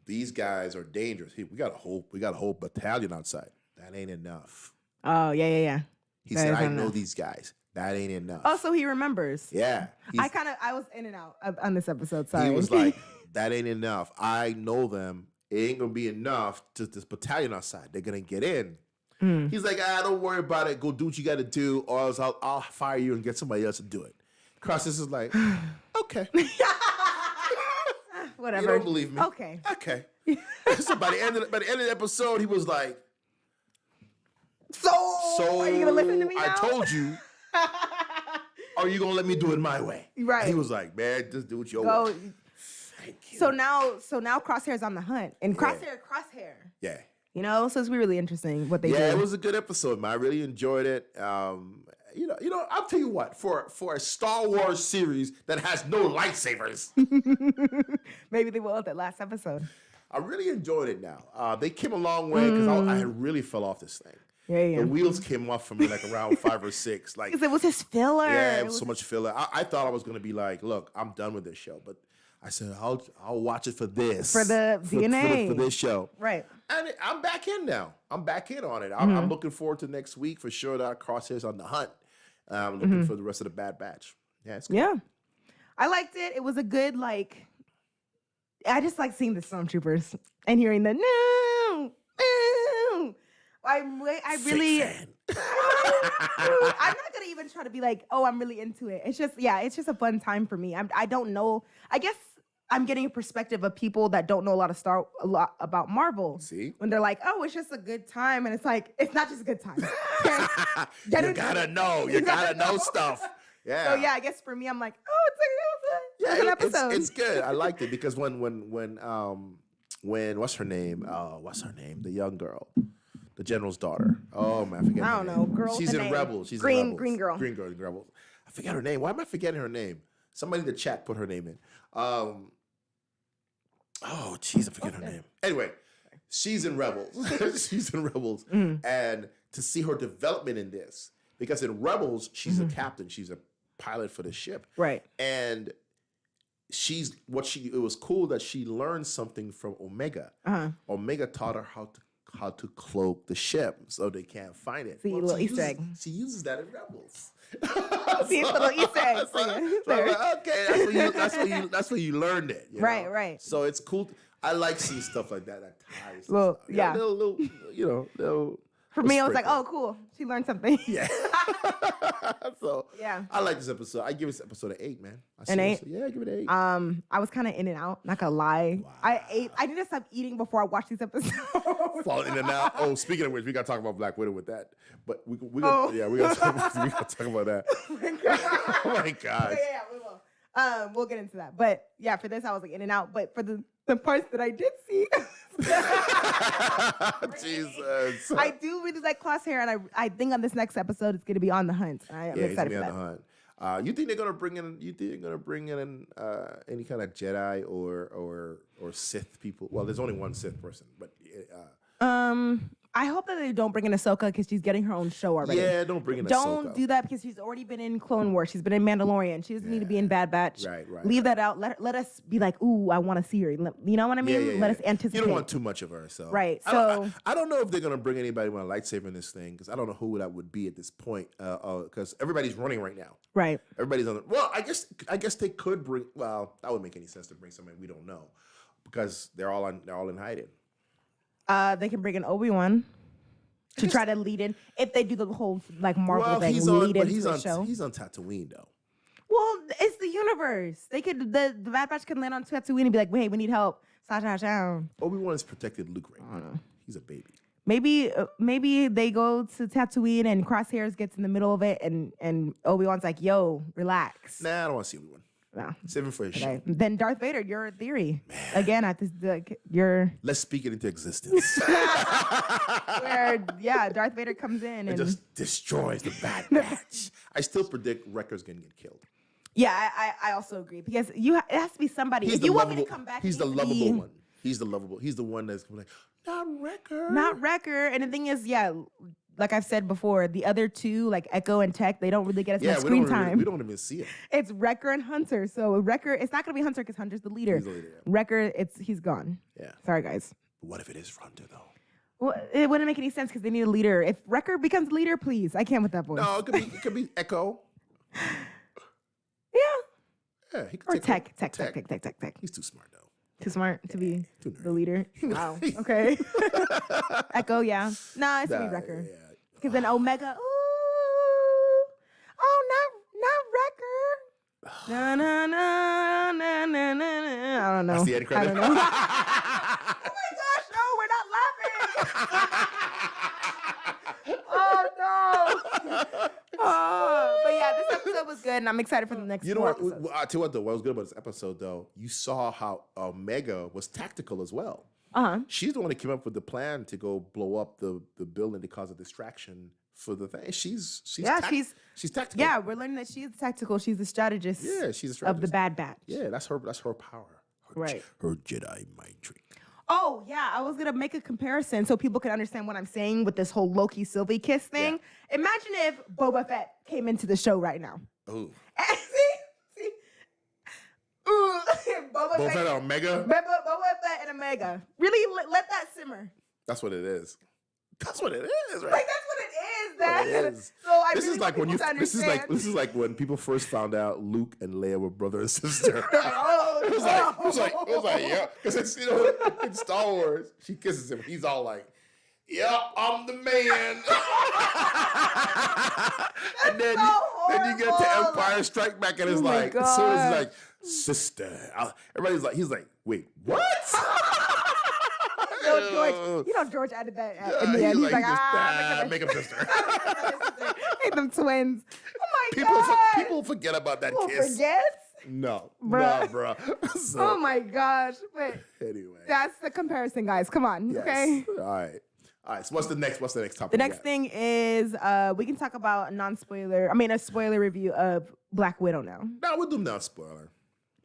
these guys are dangerous. We got a whole battalion outside. That ain't enough.
Oh, yeah.
He said, I know these guys. That ain't enough.
Oh, so he remembers.
Yeah.
I was in and out on this episode. Sorry.
He was like, that ain't enough. I know them. It ain't going to be enough to this battalion outside. They're going to get in. He's like, don't worry about it. Go do what you got to do, or else I'll fire you and get somebody else to do it. Crosses is like, okay.
Whatever.
You don't believe me?
Okay.
So by the end of the episode, he was like,
So are you gonna listen to me now?
I told you. Are you gonna let me do it my way?
Right.
And he was like, man, just do it your way. Thank you.
So now Crosshair's on the hunt, and Crosshair.
Yeah.
You know, so it's really interesting what they do.
Yeah, it was a good episode, man. I really enjoyed it. You know, I'll tell you what, for a Star Wars series that has no lightsabers,
Maybe they will at that last episode.
I really enjoyed it now. They came a long way because I had really fell off this thing.
Yeah.
The wheels came off for me like around 5 or 6. Like,
Because it was his filler.
yeah, it was so much filler. I thought I was gonna be like, look, I'm done with this show, but I said I'll watch it for this,
For the DNA.
for this show,
Right.
And I'm back in now. I'm back in on it. I'm looking forward to next week for sure. That Crosshairs on the hunt. I'm looking for the rest of the Bad Batch. Yeah, it's good.
Yeah. I liked it. It was a good, like, I just like seeing the stormtroopers and hearing the no. I really,
Fan.
I'm not gonna even try to be like, oh, I'm really into it. It's just a fun time for me. I don't know. I guess I'm getting a perspective of people that don't know a lot about Marvel.
See?
When they're like, oh, it's just a good time, and it's like, it's not just a good time.
You gotta know. You gotta know stuff. Yeah.
So yeah, I guess for me, I'm like, oh, it's a good episode.
It's good. I liked it because when what's her name? The young girl. The general's daughter. Oh man, I forget.
I don't know. Girl,
she's in Rebels. She's in Rebels.
Green girl.
Green girl in Rebels. I forget her name. Why am I forgetting her name? Somebody in the chat put her name in. Oh, jeez, I forget her name. Anyway, she's in Rebels. She's in Rebels, and to see her development in this, because in Rebels she's a captain. She's a pilot for the ship.
Right.
And it was cool that she learned something from Omega. Omega taught her how to cloak the ship so they can't find it.
See, a little Easter egg.
She uses that in Rebels.
See, it's a little Easter egg.
So I'm like, okay, that's where you learned it. You know?
Right.
So it's cool. I like seeing stuff like that ties.
Well,
stuff.
yeah.
Little
For me, I was like, oh, cool. She learned something.
Yeah. So
yeah.
I like this episode. I give this episode an 8, man.
An 8?
Yeah, I give it an 8.
I was kind of in and out, not gonna lie.
Wow.
I need to stop eating before I watch these episodes.
Falling in and out. Oh, speaking of which, we gotta talk about Black Widow with that. But we gotta talk about that. Oh my gosh.
Yeah, we will. We'll get into that. But yeah, for this I was like in and out. But for the parts that I did see,
Jesus.
I do really like Crosshair, and I think on this next episode it's gonna be on the hunt. I'm excited for that.
On the hunt. You think they're gonna bring in? Any kind of Jedi or Sith people? Well, there's only one Sith person, but
I hope that they don't bring in Ahsoka because she's getting her own show already.
Yeah, don't bring in Ahsoka.
Don't do that because she's already been in Clone Wars. She's been in Mandalorian. She doesn't need to be in Bad Batch.
Right.
Leave that out. Let us be like, ooh, I want to see her. You know what I mean?
Yeah.
Let us anticipate.
You don't want too much of her, so
right.
So I don't know if they're gonna bring anybody with a lightsaber in this thing because I don't know who that would be at this point. Because everybody's running right now.
Right.
Everybody's on. Well, I guess they could bring. Well, that would make any sense to bring somebody we don't know because they're all in hiding.
They can bring in Obi-Wan to try to lead in if they do the whole like Marvel thing. Lead into the show.
He's on Tatooine though.
Well, it's the universe. They could the Bad Batch can land on Tatooine and be like, "Hey, we need help."
Obi-Wan is protected Luke right now. He's a baby.
Maybe they go to Tatooine and Crosshairs gets in the middle of it and Obi-Wan's like, "Yo, relax."
Nah, I don't want to see Obi-Wan.
No.
Save him for his
Okay.
show.
Then Darth Vader, your theory. Man. Again, at this, your
Let's speak it into existence.
where Darth Vader comes in and
just destroys the Bad Batch. I still predict Wrecker's gonna get killed.
Yeah, I also agree because it has to be somebody.
He's
If
the
you want me
lovable.
to come back,
He's
it
the
needs to
lovable
be
one. He's the lovable. He's the one that's like, not Wrecker.
not Wrecker. And the thing is, yeah, like I've said before, the other two, like Echo and Tech, they don't really get as much screen time.
We don't even see it.
It's Wrecker and Hunter. So Wrecker, it's not gonna be Hunter because Hunter's the leader.
He's the leader, yeah.
Wrecker, he's gone.
Yeah.
Sorry, guys.
But what if it is Hunter though?
Well, it wouldn't make any sense because they need a leader. If Wrecker becomes leader, please, I can't with that voice.
No, it could be Echo.
Yeah.
Yeah, he could
Or
take
Tech.
He's too smart though.
Too smart to be
Too nerdy.
the leader. Wow. Okay. Echo, yeah. Nah, it's gonna be
Nah,
Wrecker.
yeah.
Because then Omega, not Wrecker. Na na na na na na. I don't know.
That's the end credit.
I don't know. Oh my gosh, no, we're not laughing. Oh no. But yeah, this episode was good, and I'm excited for the next
You know
four
what?
episodes.
I tell you what though, what was good about this episode though, you saw how Omega was tactical as well.
Uh-huh.
She's the one that came up with the plan to go blow up the building to cause a distraction for the thing. She's tactical.
Yeah, we're learning that she's tactical. She's the strategist.
Yeah, she's a
of
strategist.
the Bad Batch.
Yeah, that's her power.
Right.
Her Jedi mind trick.
Oh yeah, I was gonna make a comparison so people can understand what I'm saying with this whole Loki Sylvie kiss thing.
Yeah.
Imagine if Boba Fett came into the show right now.
Oh.
see, ooh, Boba
Both
Fett,
at Omega?
Boba Fett and Omega. Really let that simmer.
That's what it is. That's what it is, right?
Like that's what it is.
What it
That.
is.
So I
This
really
is like
want
when you.
people to
This
understand.
is like when people first found out Luke and Leia were brother and sister.
Oh,
It was like, yeah, because it's in Star Wars, she kisses him. He's all like, "Yeah, I'm the man." And then you get to Empire Strike Back, and it's
Oh my
like, as soon as
God.
it's like, sister, everybody's like, he's like, wait, what?
No, George. George added that in the end. He's like,
make him sister.
Make them twins. Oh my God.
People forget about that
People
kiss.
forget?
No,
Bruh.
bro. So,
Oh my gosh. But
anyway,
that's the comparison, guys. Come on.
yes.
Okay.
All right. So what's the next topic?
The next thing is we can talk about a spoiler review of Black Widow now.
No, we'll do non-spoiler.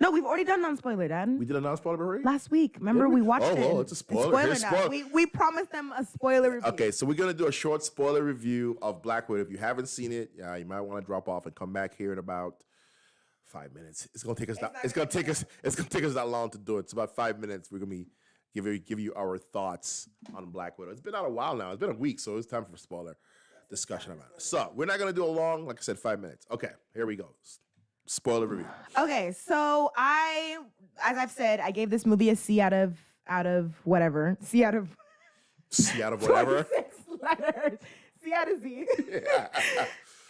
No, we've already done non-spoiler, Dad.
We did a non-spoiler already?
Last week. Remember,
Did
we
we?
watched
Oh,
it.
well, it's a spoiler. Here's
now.
spoiler.
We promised them a spoiler review.
Okay, so we're gonna do a short spoiler review of Black Widow. If you haven't seen it, you might want to drop off and come back here in about 5 minutes. It's gonna take us. It's gonna take us that long to do it. It's about 5 minutes. We're gonna be give you our thoughts on Black Widow. It's been out a while now. It's been a week, so it's time for spoiler discussion about it. So we're not gonna do a long, like I said, 5 minutes. Okay, here we go. Spoiler review.
Okay, so as I've said, I gave this movie a C out of whatever. C out of
See out of whatever.
26 letters. C out of Z.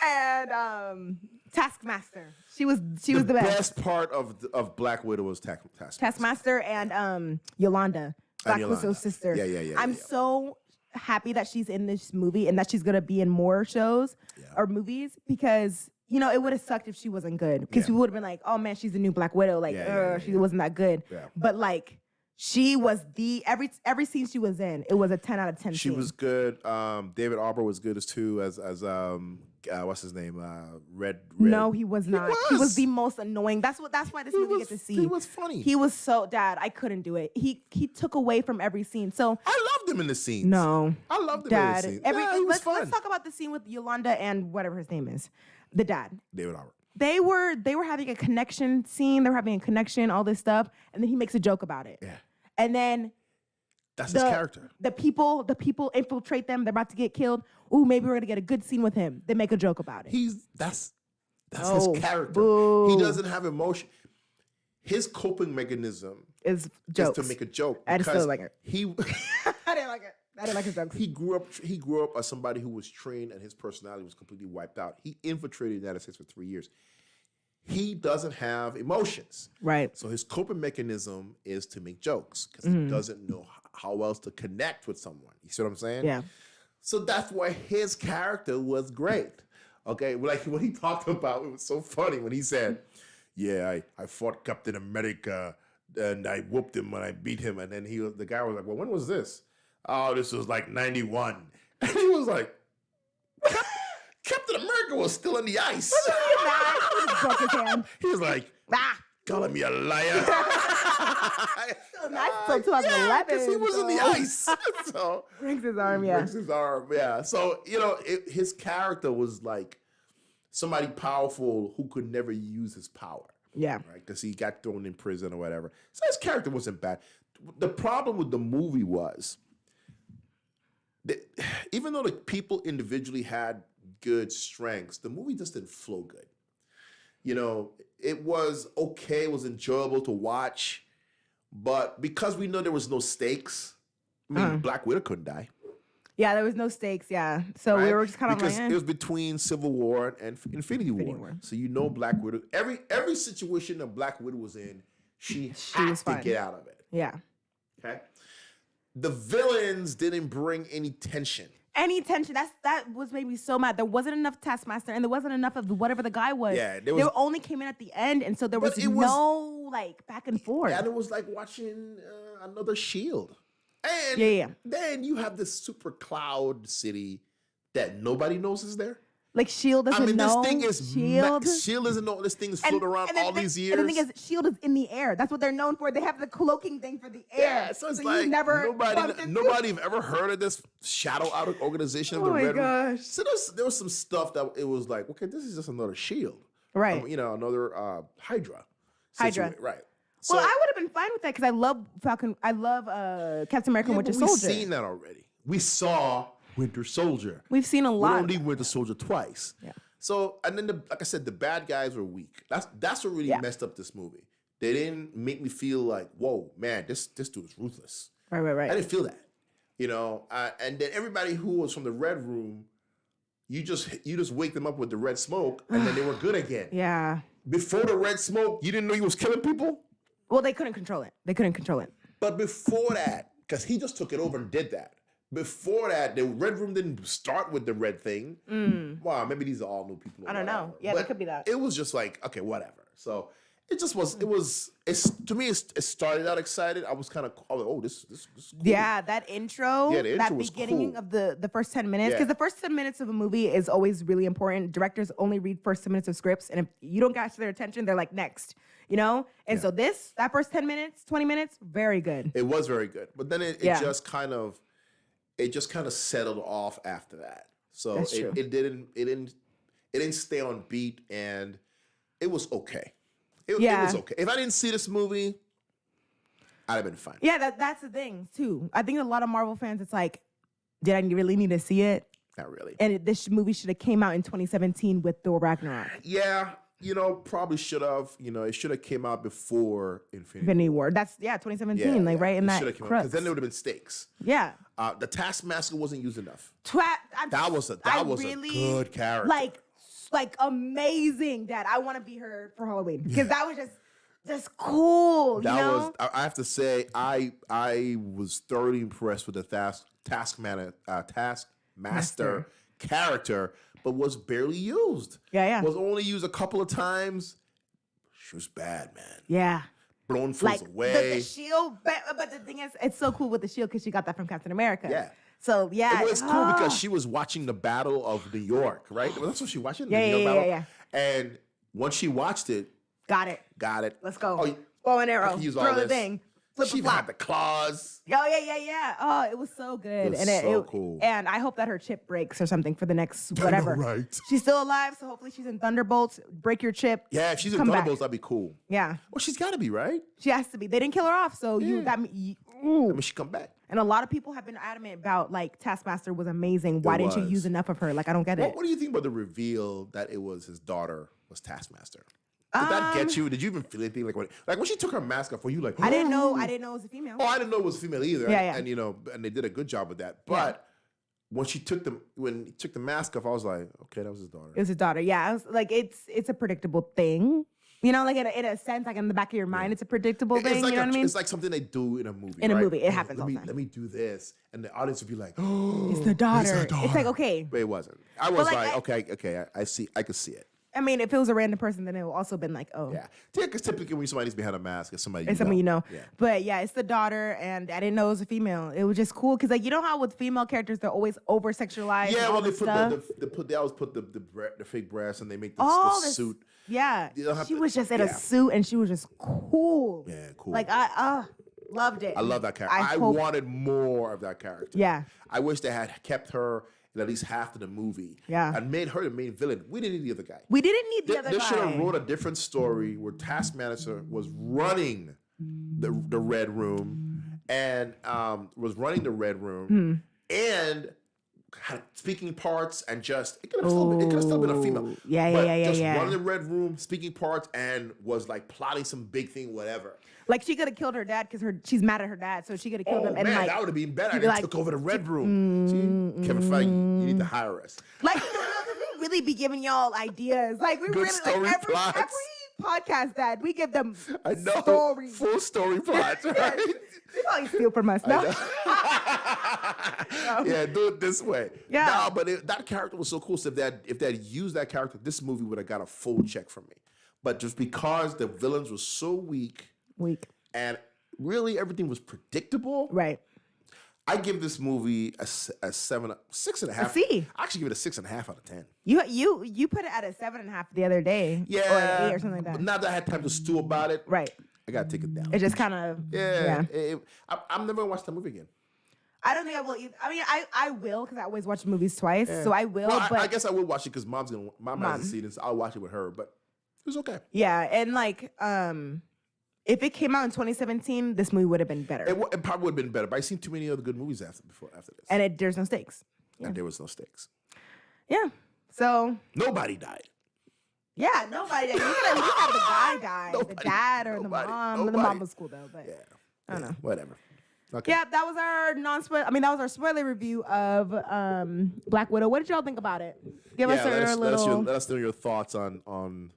And Taskmaster. She was the best.
Best part of Black Widow was Taskmaster.
Taskmaster and Yolanda, Black
Yolanda.
Widow's sister.
Yeah.
I'm so happy that she's in this movie and that she's gonna be in more shows or movies because it would have sucked if she wasn't good because we would have been like, oh man, she's the new Black Widow. Like, she wasn't that good.
Yeah.
But like, she was every scene she was in, it was a 10 out of 10.
She was good. David Arbor was good as what's his name? Red.
No, he was not. He was
was.
the most annoying. That's why this movie gets to see.
He was funny.
He was so Dad. I couldn't do it. He took away from every scene. So
I loved him in the scenes.
no,
I loved him
Dad.
in the scenes. He was
Let's
fun.
talk about the scene with Yolanda and whatever his name is, the dad.
David Arbor.
They were having a connection scene. They were having a connection, all this stuff, and then he makes a joke about it.
Yeah.
And then
That's his character.
The people infiltrate them. They're about to get killed. Ooh, maybe we're gonna get a good scene with him. They make a joke about it.
That's
Oh,
his character.
boo.
He doesn't have emotion. His coping mechanism
Is jokes.
is to make a joke.
I just
because
don't like it.
He
I didn't like it. I didn't like his jokes.
he grew up as somebody who was trained and his personality was completely wiped out. He infiltrated the United States for 3 years. He doesn't have emotions.
Right.
So his coping mechanism is to make jokes because
Mm-hmm.
he doesn't know how else to connect with someone. You see what I'm saying?
Yeah.
So that's why his character was great. Okay, like when he talked about it was so funny when he said, "Yeah, I fought Captain America and I whooped him when I beat him," and then the guy was like, "Well, when was this?" "Oh, this was like '91," and he was like, "Captain America America was still in the ice.
He broke his hand.
He was like,
Ah.
calling me a liar.
That's till 2011.
Because he was in the ice. So
Breaks his arm,
he
yeah.
breaks his arm, yeah. So, his character was like somebody powerful who could never use his power.
Yeah.
Right? Because he got thrown in prison or whatever. So his character wasn't bad. The problem with the movie was that even though the people individually had good strengths, the movie just didn't flow good. It was okay, it was enjoyable to watch, but because we know there was no stakes, Black Widow couldn't die.
Yeah, there was no stakes, yeah. So we
right?
were just kind of
because
like,
it was between Civil War and Infinity War.
War.
So Black Widow, every situation that Black Widow was in, she had
was
to
fine.
get out of it.
yeah.
Okay. The villains didn't bring any tension.
Any tension, that was made me so mad. There wasn't enough Taskmaster, and there wasn't enough of whatever the guy was.
Yeah,
they only came in at the end, and so there was no like back and forth.
And it was like watching another Shield. And then you have this super cloud city that nobody knows is there.
Like Shield doesn't know.
This thing is Shield doesn't know. This thing is floating around all these years.
And the thing is, Shield is in the air. That's what they're known for. They have the cloaking thing for the air.
Yeah, so it's like nobody have ever heard of this shadow out organization of the Red Room.
Gosh.
So there was some stuff that it was like, okay, this is just another Shield,
right?
Another Hydra. Right. So,
well, I would have been fine with that because I love Falcon. I love Captain America and Winter Soldier.
We've seen that already. We saw Winter Soldier.
We've seen a lot.
We don't need Winter Soldier twice.
Yeah.
So, and then, like I said, the bad guys were weak. That's what really messed up this movie. They didn't make me feel like, whoa, man, this dude is ruthless.
Right.
I didn't feel that, And then everybody who was from the Red Room, you just wake them up with the red smoke, and then they were good again.
Yeah.
Before the red smoke, you didn't know he was killing people?
Well, they couldn't control it.
But before that, because he just took it over and did that. Before that, the Red Room didn't start with the red thing. Wow, maybe these are all new people.
I don't know. Yeah,
but
it could be that.
It was just like, okay, whatever. So it just was. To me, it started out excited. I was kind of, this is cool.
Yeah, that intro,
the intro
that
was
beginning
cool.
of the first 10 minutes, because the first 10 minutes of a movie is always really important. Directors only read first 10 minutes of scripts, and if you don't catch their attention, they're like, next, And so that first 10 minutes, 20 minutes, very good.
It was very good. But then it just kind of settled off after that. So it didn't stay on beat, and it was okay. It was okay. If I didn't see this movie, I'd have been fine.
Yeah, that's the thing too. I think a lot of Marvel fans, it's like, did I really need to see it?
Not really.
And this movie should have came out in 2017 with Thor Ragnarok.
Yeah, probably should have. It should have came out before
Infinity War. That's 2017, right in that crux.
Because then there would have been stakes.
Yeah.
The Taskmaster wasn't used enough.
That
was a good character.
Like amazing that I want to be her for Halloween because that was just cool.
I have to say I was thoroughly impressed with the Taskmaster character, but was barely used.
Yeah.
Was only used a couple of times. She was bad, man.
Yeah.
Blown fools away.
The shield, but the thing is, it's so cool with the shield because she got that from Captain America.
Yeah.
So yeah,
it was cool because she was watching the Battle of New York, right? That's what she watched.
Yeah.
And once she watched it,
got it.
Let's
go. Bow and arrow. Throw the thing. Flip
she had the claws.
Oh yeah. Oh, it was so good.
It was cool.
And I hope that her chip breaks or something for the next whatever.
Right.
She's still alive, so hopefully she's in Thunderbolts. Break your chip.
Yeah, if she's in Thunderbolts, that'd be cool.
Yeah.
Well, she's got to be, right?
She has to be. They didn't kill her off, so
she come back.
And a lot of people have been adamant about like Taskmaster was amazing. Why didn't you use enough of her? Like I don't get it.
What do you think about the reveal that it was his daughter was Taskmaster? Did that get you? Did you even feel anything like when she took her mask off? Were you like,
I didn't know it was a female.
Oh, I didn't know it was a female either.
Yeah.
And and they did a good job with that. But when he took the mask off, I was like, okay, that was his daughter.
It was his daughter. Yeah, I was like, it's a predictable thing. Like in a sense, like in the back of your mind, it's a predictable thing. You know what I mean?
It's like something they do in a movie.
In a movie, it happens all the time.
Let me do this, and the audience would be like, "Oh,
it's the daughter." It's like okay,
but it wasn't. I was like, okay, I see, I could see it.
I mean, if it was a random person, then it would also been like, oh.
Yeah, because typically when somebody's behind a mask, it's somebody
It's someone you know.
Yeah.
But yeah, it's the daughter, and I didn't know it was a female. It was just cool because, like, you know how with female characters they're always over sexualized.
Yeah,
and all
well,
this stuff?
they always put the fake breasts and they make the
This
suit.
Yeah,
You don't have
she
to-
was just in a
yeah.
suit, and she was just cool.
Yeah, cool.
Like I loved it.
I love that character. I
hope-
wanted more of that character.
Yeah.
I wish they had kept her in at least half of the movie.
Yeah.
And made her the main villain. We didn't need the other guy.
We didn't need the
They,
other
they
guy.
should have wrote a different story where Taskmaster was running the Red Room and and had speaking parts and just it could have still been a female.
Yeah,
but
yeah.
just running the Red Room, speaking parts, and was like plotting some big thing, whatever.
Like she could have killed her dad because she's mad at her dad, so she could have killed him. And
Man,
like
that would have been better.
she'd
And
be
they
like,
took over the Red Room. See, Kevin Feige, you need to hire us.
like we really be giving y'all ideas. Like we
Good
really
story
like every
plots.
podcast that we give them
I know.
stories.
Full story plots, right?
They probably steal from us. No.
Yeah, do it this way.
Yeah.
No, but that character was so cool. So if they had used that character, this movie would have got a full check from me. But just because the villains were so weak and really everything was predictable,
Right.
I give this movie a 6.5.
A C.
I actually give it a 6.5 out of 10.
You put it at a 7.5 the other day.
Yeah,
Or an 8 or something like that.
Now that I had time to stew about it,
Right.
I gotta take it down.
It just kind of
I'm never gonna watch that movie again.
I don't think I will either. I mean, I will because I always watch movies twice, so I will.
Well,
but
I guess I will watch it because mom hasn't seen it, so I'll watch it with her. But it was okay.
yeah, and like, if it came out in 2017, this movie would have been better.
It probably would have been better. But I've seen too many other good movies after this,
And there's no stakes.
and there was no stakes.
Yeah. So
Nobody died.
yeah, nobody. You could at least have the guy die, the
Nobody-
dad or
nobody-
the mom. The
nobody.
mom was cool though, but
Yeah,
I don't know.
Whatever. Okay.
Yeah, that was our that was our spoiler review of Black Widow. What did y'all think about it? Give us
let
our little.
let us know your thoughts on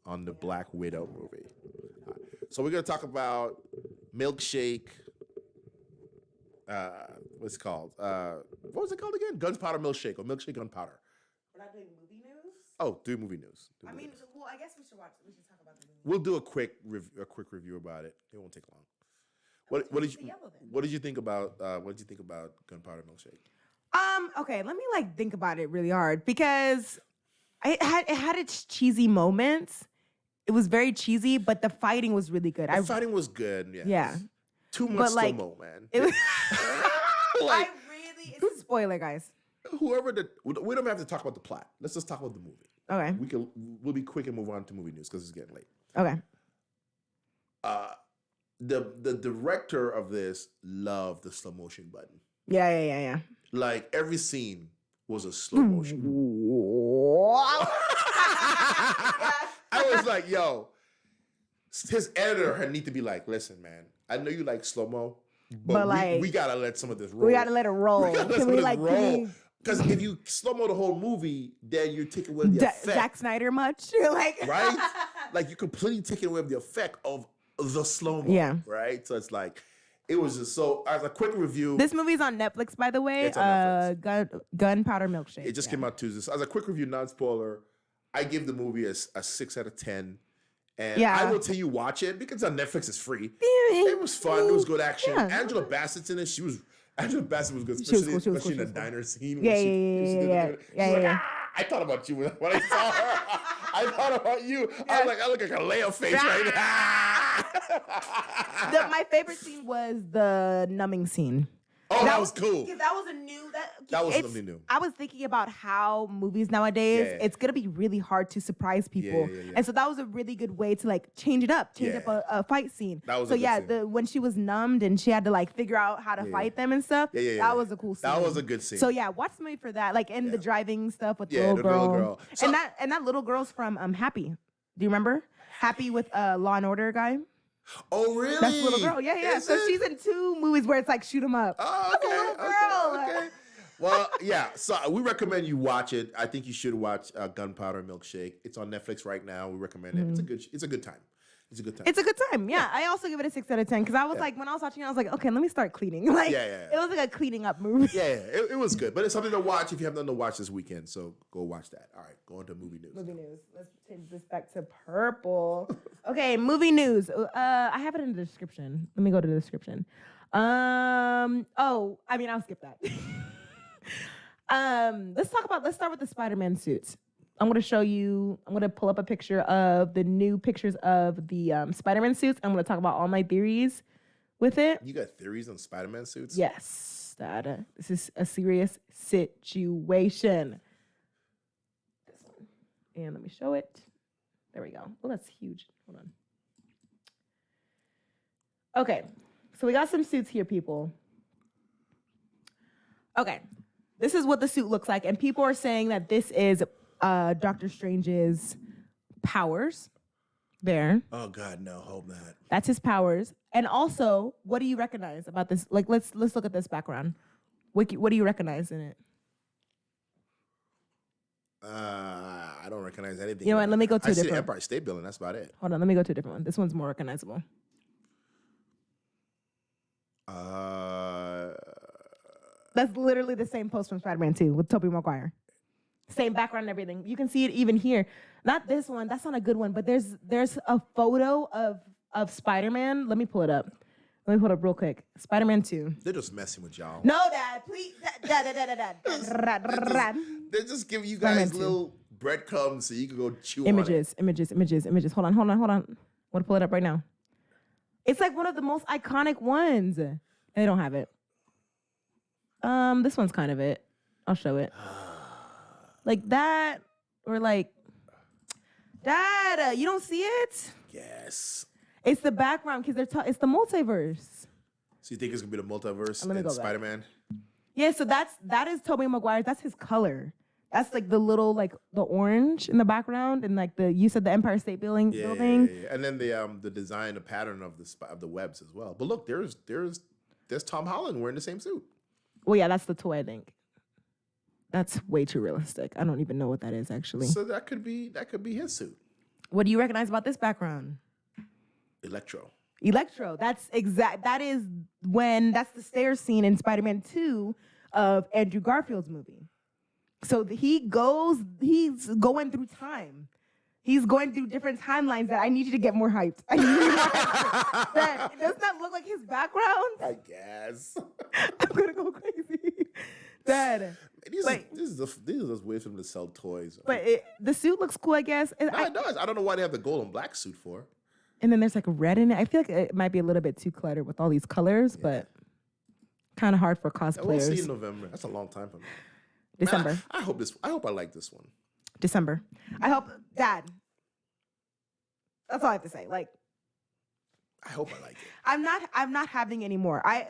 the Black Widow movie. So we're gonna talk about Milkshake. What's it called? What was it called again? Gunpowder Milkshake or Milkshake Gunpowder?
We're not doing movie news.
Oh, do movie news.
I mean, well, I guess we should talk about the movie.
We'll do a quick review about it. It won't take long. What did you think about Gunpowder Milkshake?
Okay, let me like think about it really hard because it had its cheesy moments. It was very cheesy, but the fighting was really good.
The fighting was good. Yes.
Yeah.
Too much
like,
slow-mo, man.
It was
Like,
it's a spoiler, guys.
we don't have to talk about the plot. Let's just talk about the movie.
Okay.
We'll be quick and move on to movie news because it's getting late.
Okay.
The director of this loved the slow motion button.
Yeah.
Like every scene was a slow motion. I was like, yo, his editor had need to be like, listen, man, I know you like slow mo, but
like,
we gotta let some of this roll.
we gotta let it roll.
Can we roll? Because if you slow mo the whole movie, then you're taking away the effect.
Zack Snyder much? You're like
Right? Like you're completely taking away the effect of the slow mo.
Yeah.
Right? So it's like, it was just so, as a quick review.
This movie's on Netflix, by the way.
It's on Netflix.
Gunpowder Milkshake.
It just came out Tuesday. So as a quick review, non-spoiler, I give the movie a 6 out of 10. And I will tell you watch it because on Netflix it's free. It was fun. It was good action.
Yeah.
Angela Bassett's in it. Angela Bassett was good,
She was
especially,
cool,
in the diner scene.
Yeah,
when
yeah.
I thought about you when I saw her. I thought about you. I was like, I look like a Leia face right now.
My favorite scene was the numbing scene.
Oh, that was cool.
That was a new.
That was something new.
I was thinking about how movies nowadays, it's gonna be really hard to surprise people, and so that was a really good way to like change up a fight scene.
That was
so
a good scene.
when she was numbed and she had to like figure out how to fight them and stuff. That was a cool scene.
That was a good scene.
So yeah, watch the movie for that. Like in the driving stuff with the
the
little girl.
little girl. So,
and that little girl's from Happy. Do you remember Happy with Law and Order guy?
Oh, really?
That's the little girl. Yeah. So she's in 2 movies where it's like shoot 'em up.
Oh, okay.
That's a little girl.
Okay. Well, yeah. So we recommend you watch it. I think you should watch Gunpowder Milkshake. It's on Netflix right now. We recommend it. It's a good time. It's a good time.
It's a good time. Yeah. I also give it a 6 out of 10 because I was like, when I was watching it, I was like, okay, let me start cleaning. Like, it was like a cleaning up movie.
It was good. But it's something to watch if you have nothing to watch this weekend. So go watch that. All right, go on to movie news.
Movie news. Let's change this back to purple. Okay, movie news. I have it in the description. Let me go to the description. I'll skip that. Let's start with the Spider-Man suits. I'm going to pull up a picture of the new pictures of the Spider-Man suits. I'm going to talk about all my theories with it.
You got theories on Spider-Man suits?
Yes. This is a serious situation. This one. And let me show it. There we go. Oh, that's huge. Hold on. Okay. So we got some suits here, people. Okay. This is what the suit looks like. And people are saying that this is Doctor Strange's powers. There.
Oh God, no, hope not.
That's his powers. And also, what do you recognize about this? Like, let's look at this background. What do you recognize in it?
I don't recognize anything.
You know what? Let me go to a
I see the
different.
Empire State Building. That's about it.
Hold on. Let me go to a different one. This one's more recognizable. That's literally the same post from Spider-Man 2 with Tobey Maguire. Same background and everything. You can see it even here. Not this one. That's not a good one. But there's a photo of Spider-Man. Let me pull it up. Let me pull it up real quick. Spider-Man 2.
They're just messing with y'all.
No, Dad. Please. Dad.
They're just giving you guys little breadcrumbs so you can go chew on it.
Images. Hold on. I want to pull it up right now. It's like one of the most iconic ones. They don't have it. This one's kind of it. I'll show it. Like that, or like, Dad, you don't see it?
Yes.
It's the background because it's the multiverse.
So you think it's gonna be the multiverse
Let me
and
go
Spider-Man?
Yeah, so that is Tobey Maguire. That's his color. That's like the little like the orange in the background and like you said the Empire State Building.
Yeah. And then the design, the pattern of the webs as well. But look, there's Tom Holland wearing the same suit.
Well, yeah, that's the toy, I think. That's way too realistic. I don't even know what that is actually.
So that could be his suit.
What do you recognize about this background?
Electro.
That's the stairs scene in Spider-Man 2 of Andrew Garfield's movie. So he's going through time. He's going through different timelines that I need you to get more hyped. Does that look like his background?
I guess.
I'm gonna go crazy. Dad.
These are just ways for them to sell toys.
But the suit looks cool, I guess.
It does. I don't know why they have the gold and black suit for.
And then there's like a red in it. I feel like it might be a little bit too cluttered with all these colors, but kind of hard for cosplayers.
We'll see in November. That's a long time from now.
December.
Man, I hope I like this one.
December. I hope, Dad. That's all I have to say. Like,
I hope I like it.
I'm not having any more. I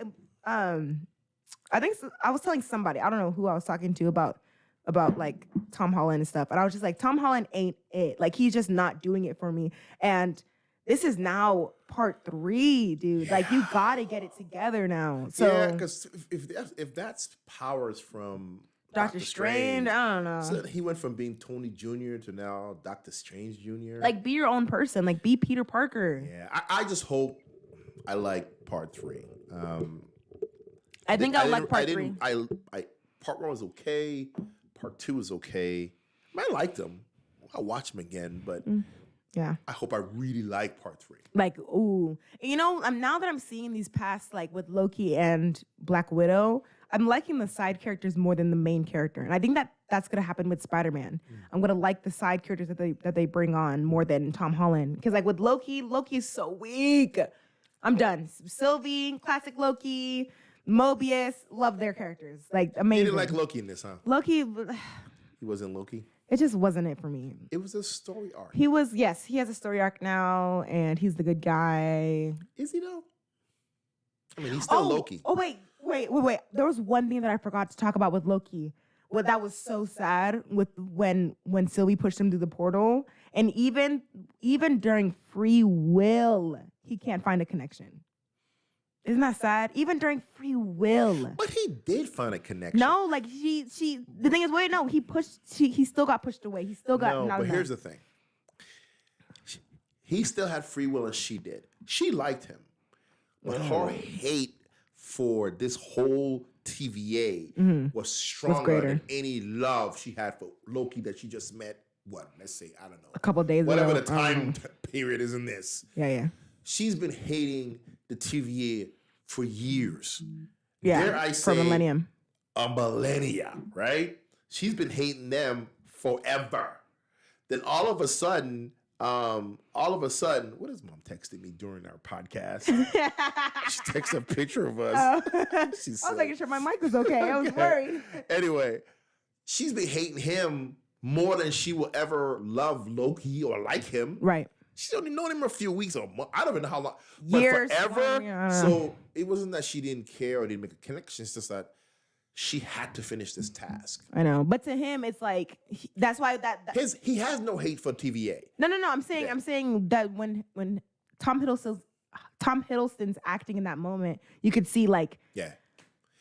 think I was telling somebody, I don't know who I was talking to about like Tom Holland and stuff. And I was just like, Tom Holland ain't it. Like, he's just not doing it for me. And this is now part 3, dude. Yeah. Like, you gotta get it together now. So
yeah, because if that's powers from Doctor Strange,
I don't know.
So he went from being Tony Jr. to now Doctor Strange Jr.
Like, be your own person. Like, be Peter Parker.
Yeah, I just hope I like part 3.
I think I like part 3.
Part 1 was okay. Part 2 was okay. I liked them. I'll watch them again, but
yeah,
I hope I really like part 3.
Like, ooh, you know, now that I'm seeing these past, like with Loki and Black Widow, I'm liking the side characters more than the main character, and I think that's gonna happen with Spider-Man. I'm gonna like the side characters that they bring on more than Tom Holland, because like with Loki is so weak. I'm done. Sylvie, classic Loki. Mobius, love their characters. Like, amazing.
You didn't like Loki in this, huh?
Loki.
He wasn't Loki?
It just wasn't it for me.
It was a story arc.
He has a story arc now, and he's the good guy.
Is he though? I mean, he's still Loki.
Oh, wait. There was one thing that I forgot to talk about with Loki. Well, that was so sad with when Sylvie pushed him through the portal. And even during free will, he can't find a connection. Isn't that sad? Even during free will.
But he did find a connection.
No, like the thing is, he still got pushed away. He still got
No, but here's the thing. he still had free will as she did. She liked him. But her hate for this whole TVA was stronger than any love she had for Loki that she just met. What? Let's say, I don't know.
A couple of days
Whatever
ago.
the time period is in this.
Yeah.
She's been hating the TVA for years.
Yeah.
Dare I say,
for millennium.
a millennia, right? She's been hating them forever. Then all of a sudden, what is mom texting me during our podcast? She texted a picture of us.
I was making sure my mic was okay. I was worried.
Anyway, she's been hating him more than she will ever love Loki or like him.
Right.
She's only known him a few weeks or a month. I don't even know how long. But
Years.
forever. So it wasn't that she didn't care or didn't make a connection. It's just that she had to finish this task.
I know. But to him, it's like, that's why
He has no hate for TVA.
No. I'm saying that when Tom Hiddleston's acting in that moment, you could see like,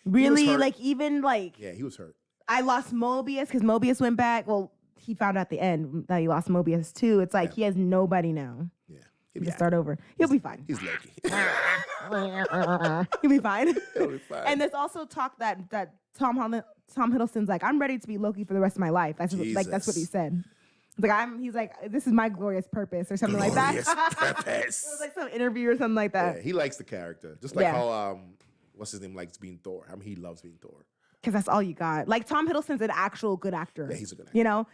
really like even like,
he was hurt.
I lost Mobius because Mobius went back. Well, he found out at the end that he lost Mobius too. It's like he has nobody now.
Yeah.
He can start over. He'll be fine.
He's Loki.
He'll be fine.
He'll be fine.
And there's also talk that Tom Hiddleston's like, I'm ready to be Loki for the rest of my life. That's what he said. He's like, this is my glorious purpose or something like that.
Purpose.
It was like some interview or something like that.
Yeah, he likes the character. Just like how what's his name likes being Thor. I mean, he loves being Thor.
Because that's all you got. Like Tom Hiddleston's an actual good actor.
Yeah, he's a good actor.
You know?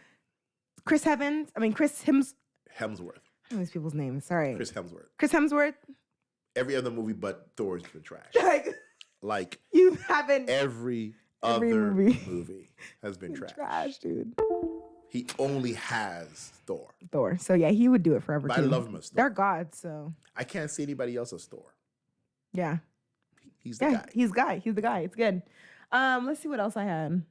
Chris Hemsworth.
I don't know
these people's names. Sorry.
Chris Hemsworth.
Chris Hemsworth.
Every other movie but Thor's been trash. Like
you haven't.
Every other movie has been trash.
Trash, dude.
He only has Thor.
So yeah, he would do it forever.
But
too.
I love him as Thor.
They're gods, so
I can't see anybody else as Thor.
Yeah.
He's the guy.
He's the guy. It's good. Let's see what else I had.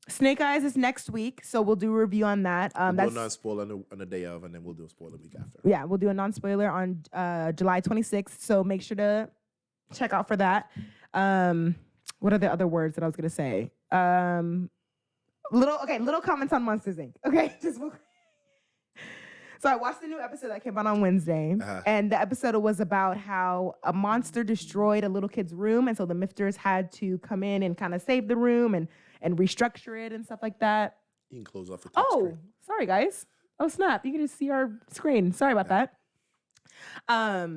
Snake Eyes is next week, so we'll do a review on that.
We'll do a non-spoiler on the day of, and then we'll do a spoiler week after.
Yeah, we'll do a non-spoiler on July 26th, so make sure to check out for that. What are the other words that I was going to say? Little comments on Monsters, Inc. Okay, So I watched the new episode that came out on Wednesday, and the episode was about how a monster destroyed a little kid's room, and so the Mifters had to come in and kind of save the room and restructure it and stuff like that.
You can close off your
screen. Sorry, guys. Oh, snap. You can just see our screen. Sorry about that. What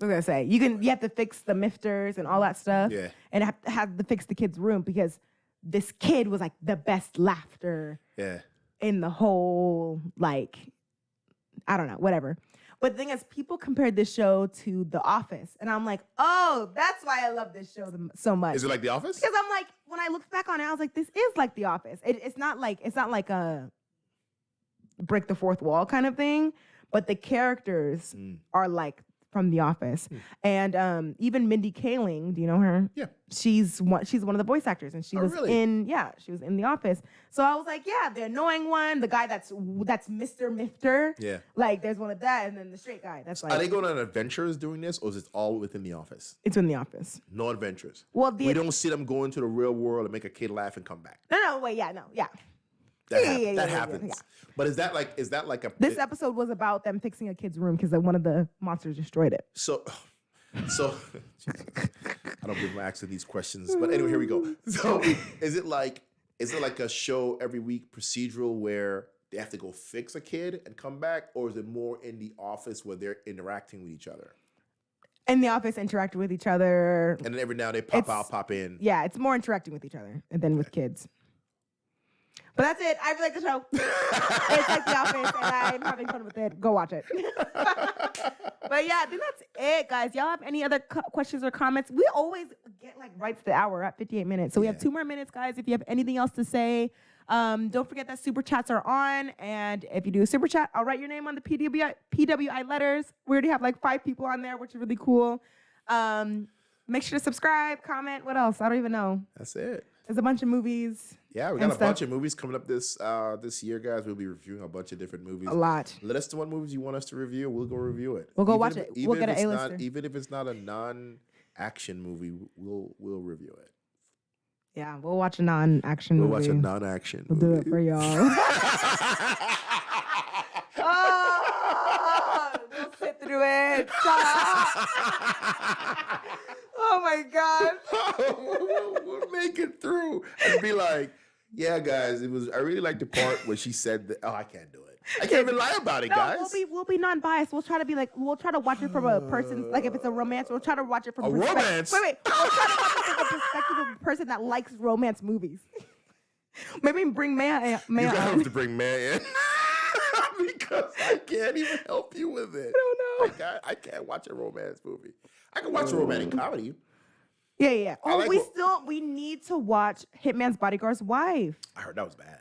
was I going to say? You have to fix the Mifters and all that stuff.
Yeah.
And have to fix the kid's room because this kid was like the best laughter.
Yeah.
In the whole, like, I don't know, whatever. But the thing is, people compared this show to The Office. And I'm like, oh, that's why I love this show so much.
Is it like The Office?
Because I'm like, when I looked back on it, I was like, this is like The Office. It's not like a break the fourth wall kind of thing. But the characters are like from The Office. And even Mindy Kaling, do you know her?
Yeah.
She's one of the voice actors, and she was in The Office. So I was like, yeah, the annoying one, the guy that's Mr. Mifter.
Yeah.
Like there's one of that, and then the straight guy. That's like.
Are they going on adventures doing this, or is it all within The Office?
It's in The Office.
No adventures.
Well,
we don't see them go into the real world and make a kid laugh and come back. That happens. Yeah. But is that like a?
This episode was about them fixing a kid's room because one of the monsters destroyed it.
So I don't believe I'm asking these questions, but anyway, here we go. So is it like a show every week procedural where they have to go fix a kid and come back, or is it more in the office where they're interacting with each other?
In the office, interacting with each other,
and then every now and then pop in.
Yeah, it's more interacting with each other than with kids. But that's it. I really like the show. It's like The Office, and I'm having fun with it. Go watch it. But yeah, I think that's it, guys. Y'all have any other questions or comments? We always get like right to the hour at 58 minutes. So we have 2 more minutes, guys. If you have anything else to say, don't forget that super chats are on. And if you do a super chat, I'll write your name on the PWI letters. We already have like 5 people on there, which is really cool. Make sure to subscribe, comment. What else? I don't even know.
That's it.
There's a bunch of movies.
Yeah, we got a bunch of movies coming up this year, guys. We'll be reviewing a bunch of different movies.
A lot.
Let us know what movies you want us to review. We'll go review it.
We'll go watch it. We'll get an A-lister.
Even if it's not a non-action movie, we'll review it.
Yeah, we'll watch a non-action movie.
We'll watch a non-action
movie. We'll do it for y'all. Oh my God.
We'll make it through and be like, yeah, guys, it was. I really like the part where she said that. Oh, I can't do it. I can't even lie about it,
No,
guys.
we'll be non-biased. We'll try to watch it from a person, like if it's a romance, we'll try to watch it from
A romance?
Wait. We'll try to watch it from the perspective of a person that likes romance movies. Maybe bring Maya
You
on.
have to bring Maya in because I can't even help you with it.
I don't know.
I can't watch a romance movie. I can watch a romantic comedy.
Yeah.
I
Oh,
like
we need to watch Hitman's Bodyguard's Wife.
I heard that was bad.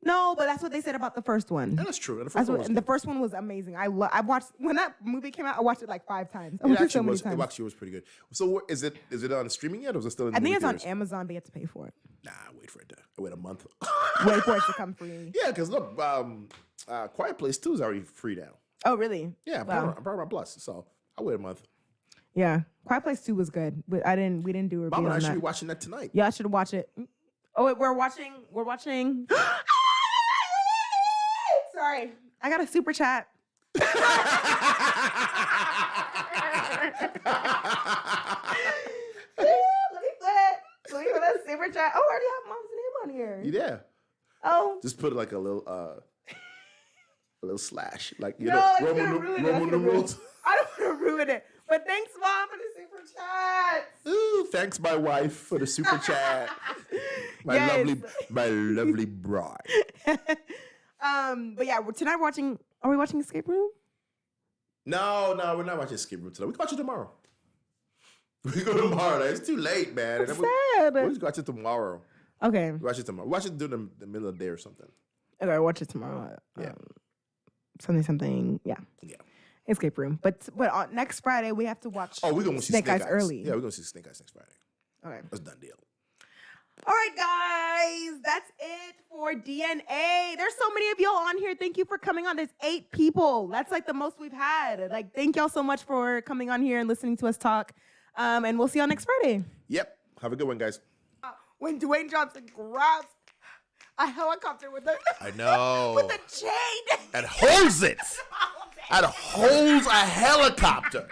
No, but that's what they said about the first one.
Yeah, that's true. And the first one was
was amazing. I watched when that movie came out. I watched it like 5 times. I
It
watched
actually
so many
was. It
times.
actually was pretty good. So is it on streaming yet, or is it still in?
I
the
think
movie
it's on
theaters?
Amazon, but you have to pay for it.
Nah, wait for it to wait a month.
Wait for it to come free.
Yeah, because look, Quiet Place 2 is already free now.
Oh, really?
Yeah,
Wow.
Paramount Plus. So I'll wait a month.
Yeah. Quiet Place 2 was good, but we didn't do a review
Mom and I
on
should
that.
be watching that tonight.
Y'all should watch it. Oh, wait, we're watching. Sorry. I got a super chat. Let me put a super chat. Oh, I already have Mom's name on here.
Yeah.
Oh.
Just put like a little slash, like you
No,
know,
it's gonna ruin it.
Roman numerals.
I don't want to ruin it. But thanks, Mom, for the super chat.
Ooh, thanks, my wife, for the super chat. My
Yes.
lovely bride.
But yeah, tonight are we watching Escape Room?
No, we're not watching Escape Room tonight. We can watch it tomorrow. We go tomorrow. It's too late, man.
It's sad.
We'll just watch it tomorrow.
Okay.
Watch it tomorrow. Watch it during the middle of the day or something.
Okay, I'll watch it tomorrow.
Yeah.
Something. Yeah.
Yeah.
Escape Room. But on next Friday we have to watch.
Oh, we're gonna see
Snake Eyes early.
Yeah, we're gonna see Snake Eyes next Friday.
Okay.
That's a done deal.
All right, guys, that's it for DNA. There's so many of y'all on here. Thank you for coming on. There's 8 people. That's like the most we've had. Like, thank y'all so much for coming on here and listening to us talk. And we'll see y'all next Friday.
Yep. Have a good one, guys.
When Dwayne Johnson grabs a helicopter with
I know.
with a chain.
And holds it. And holds a helicopter.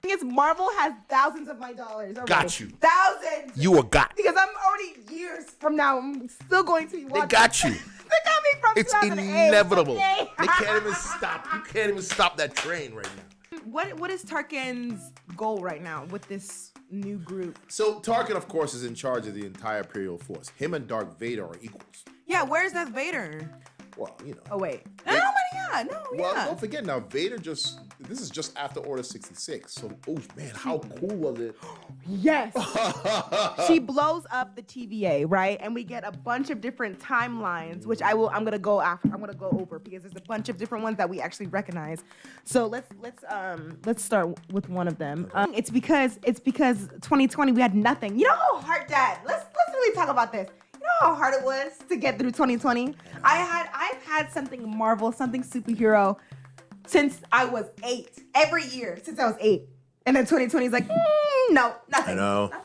Thing is, Marvel has thousands of my dollars already.
Got you.
Thousands.
You were got.
Because I'm already years from now. I'm still going to be watching.
They got you.
They got me from
It's
2008.
inevitable.
Okay.
They can't even stop. You can't even stop that train right now.
What is Tarkin's goal right now with this new group?
So Tarkin, of course, is in charge of the entire Imperial force. Him and Darth Vader are equals.
Yeah, where's that Vader?
Well, you know.
Oh wait.
Well, don't forget now, Vader this is just after Order 66. So, oh man, how cool was it?
Yes. She blows up the TVA, right? And we get a bunch of different timelines, which I'm gonna go over because there's a bunch of different ones that we actually recognize. So let's start with one of them. It's because 2020 we had nothing. You know how hard, Dad? Let's really talk about this. You know how hard it was to get through 2020? I've had something Marvel, something superhero since I was 8. Every year since I was 8. And then 2020 is like, no, nothing.
I know.
Nothing.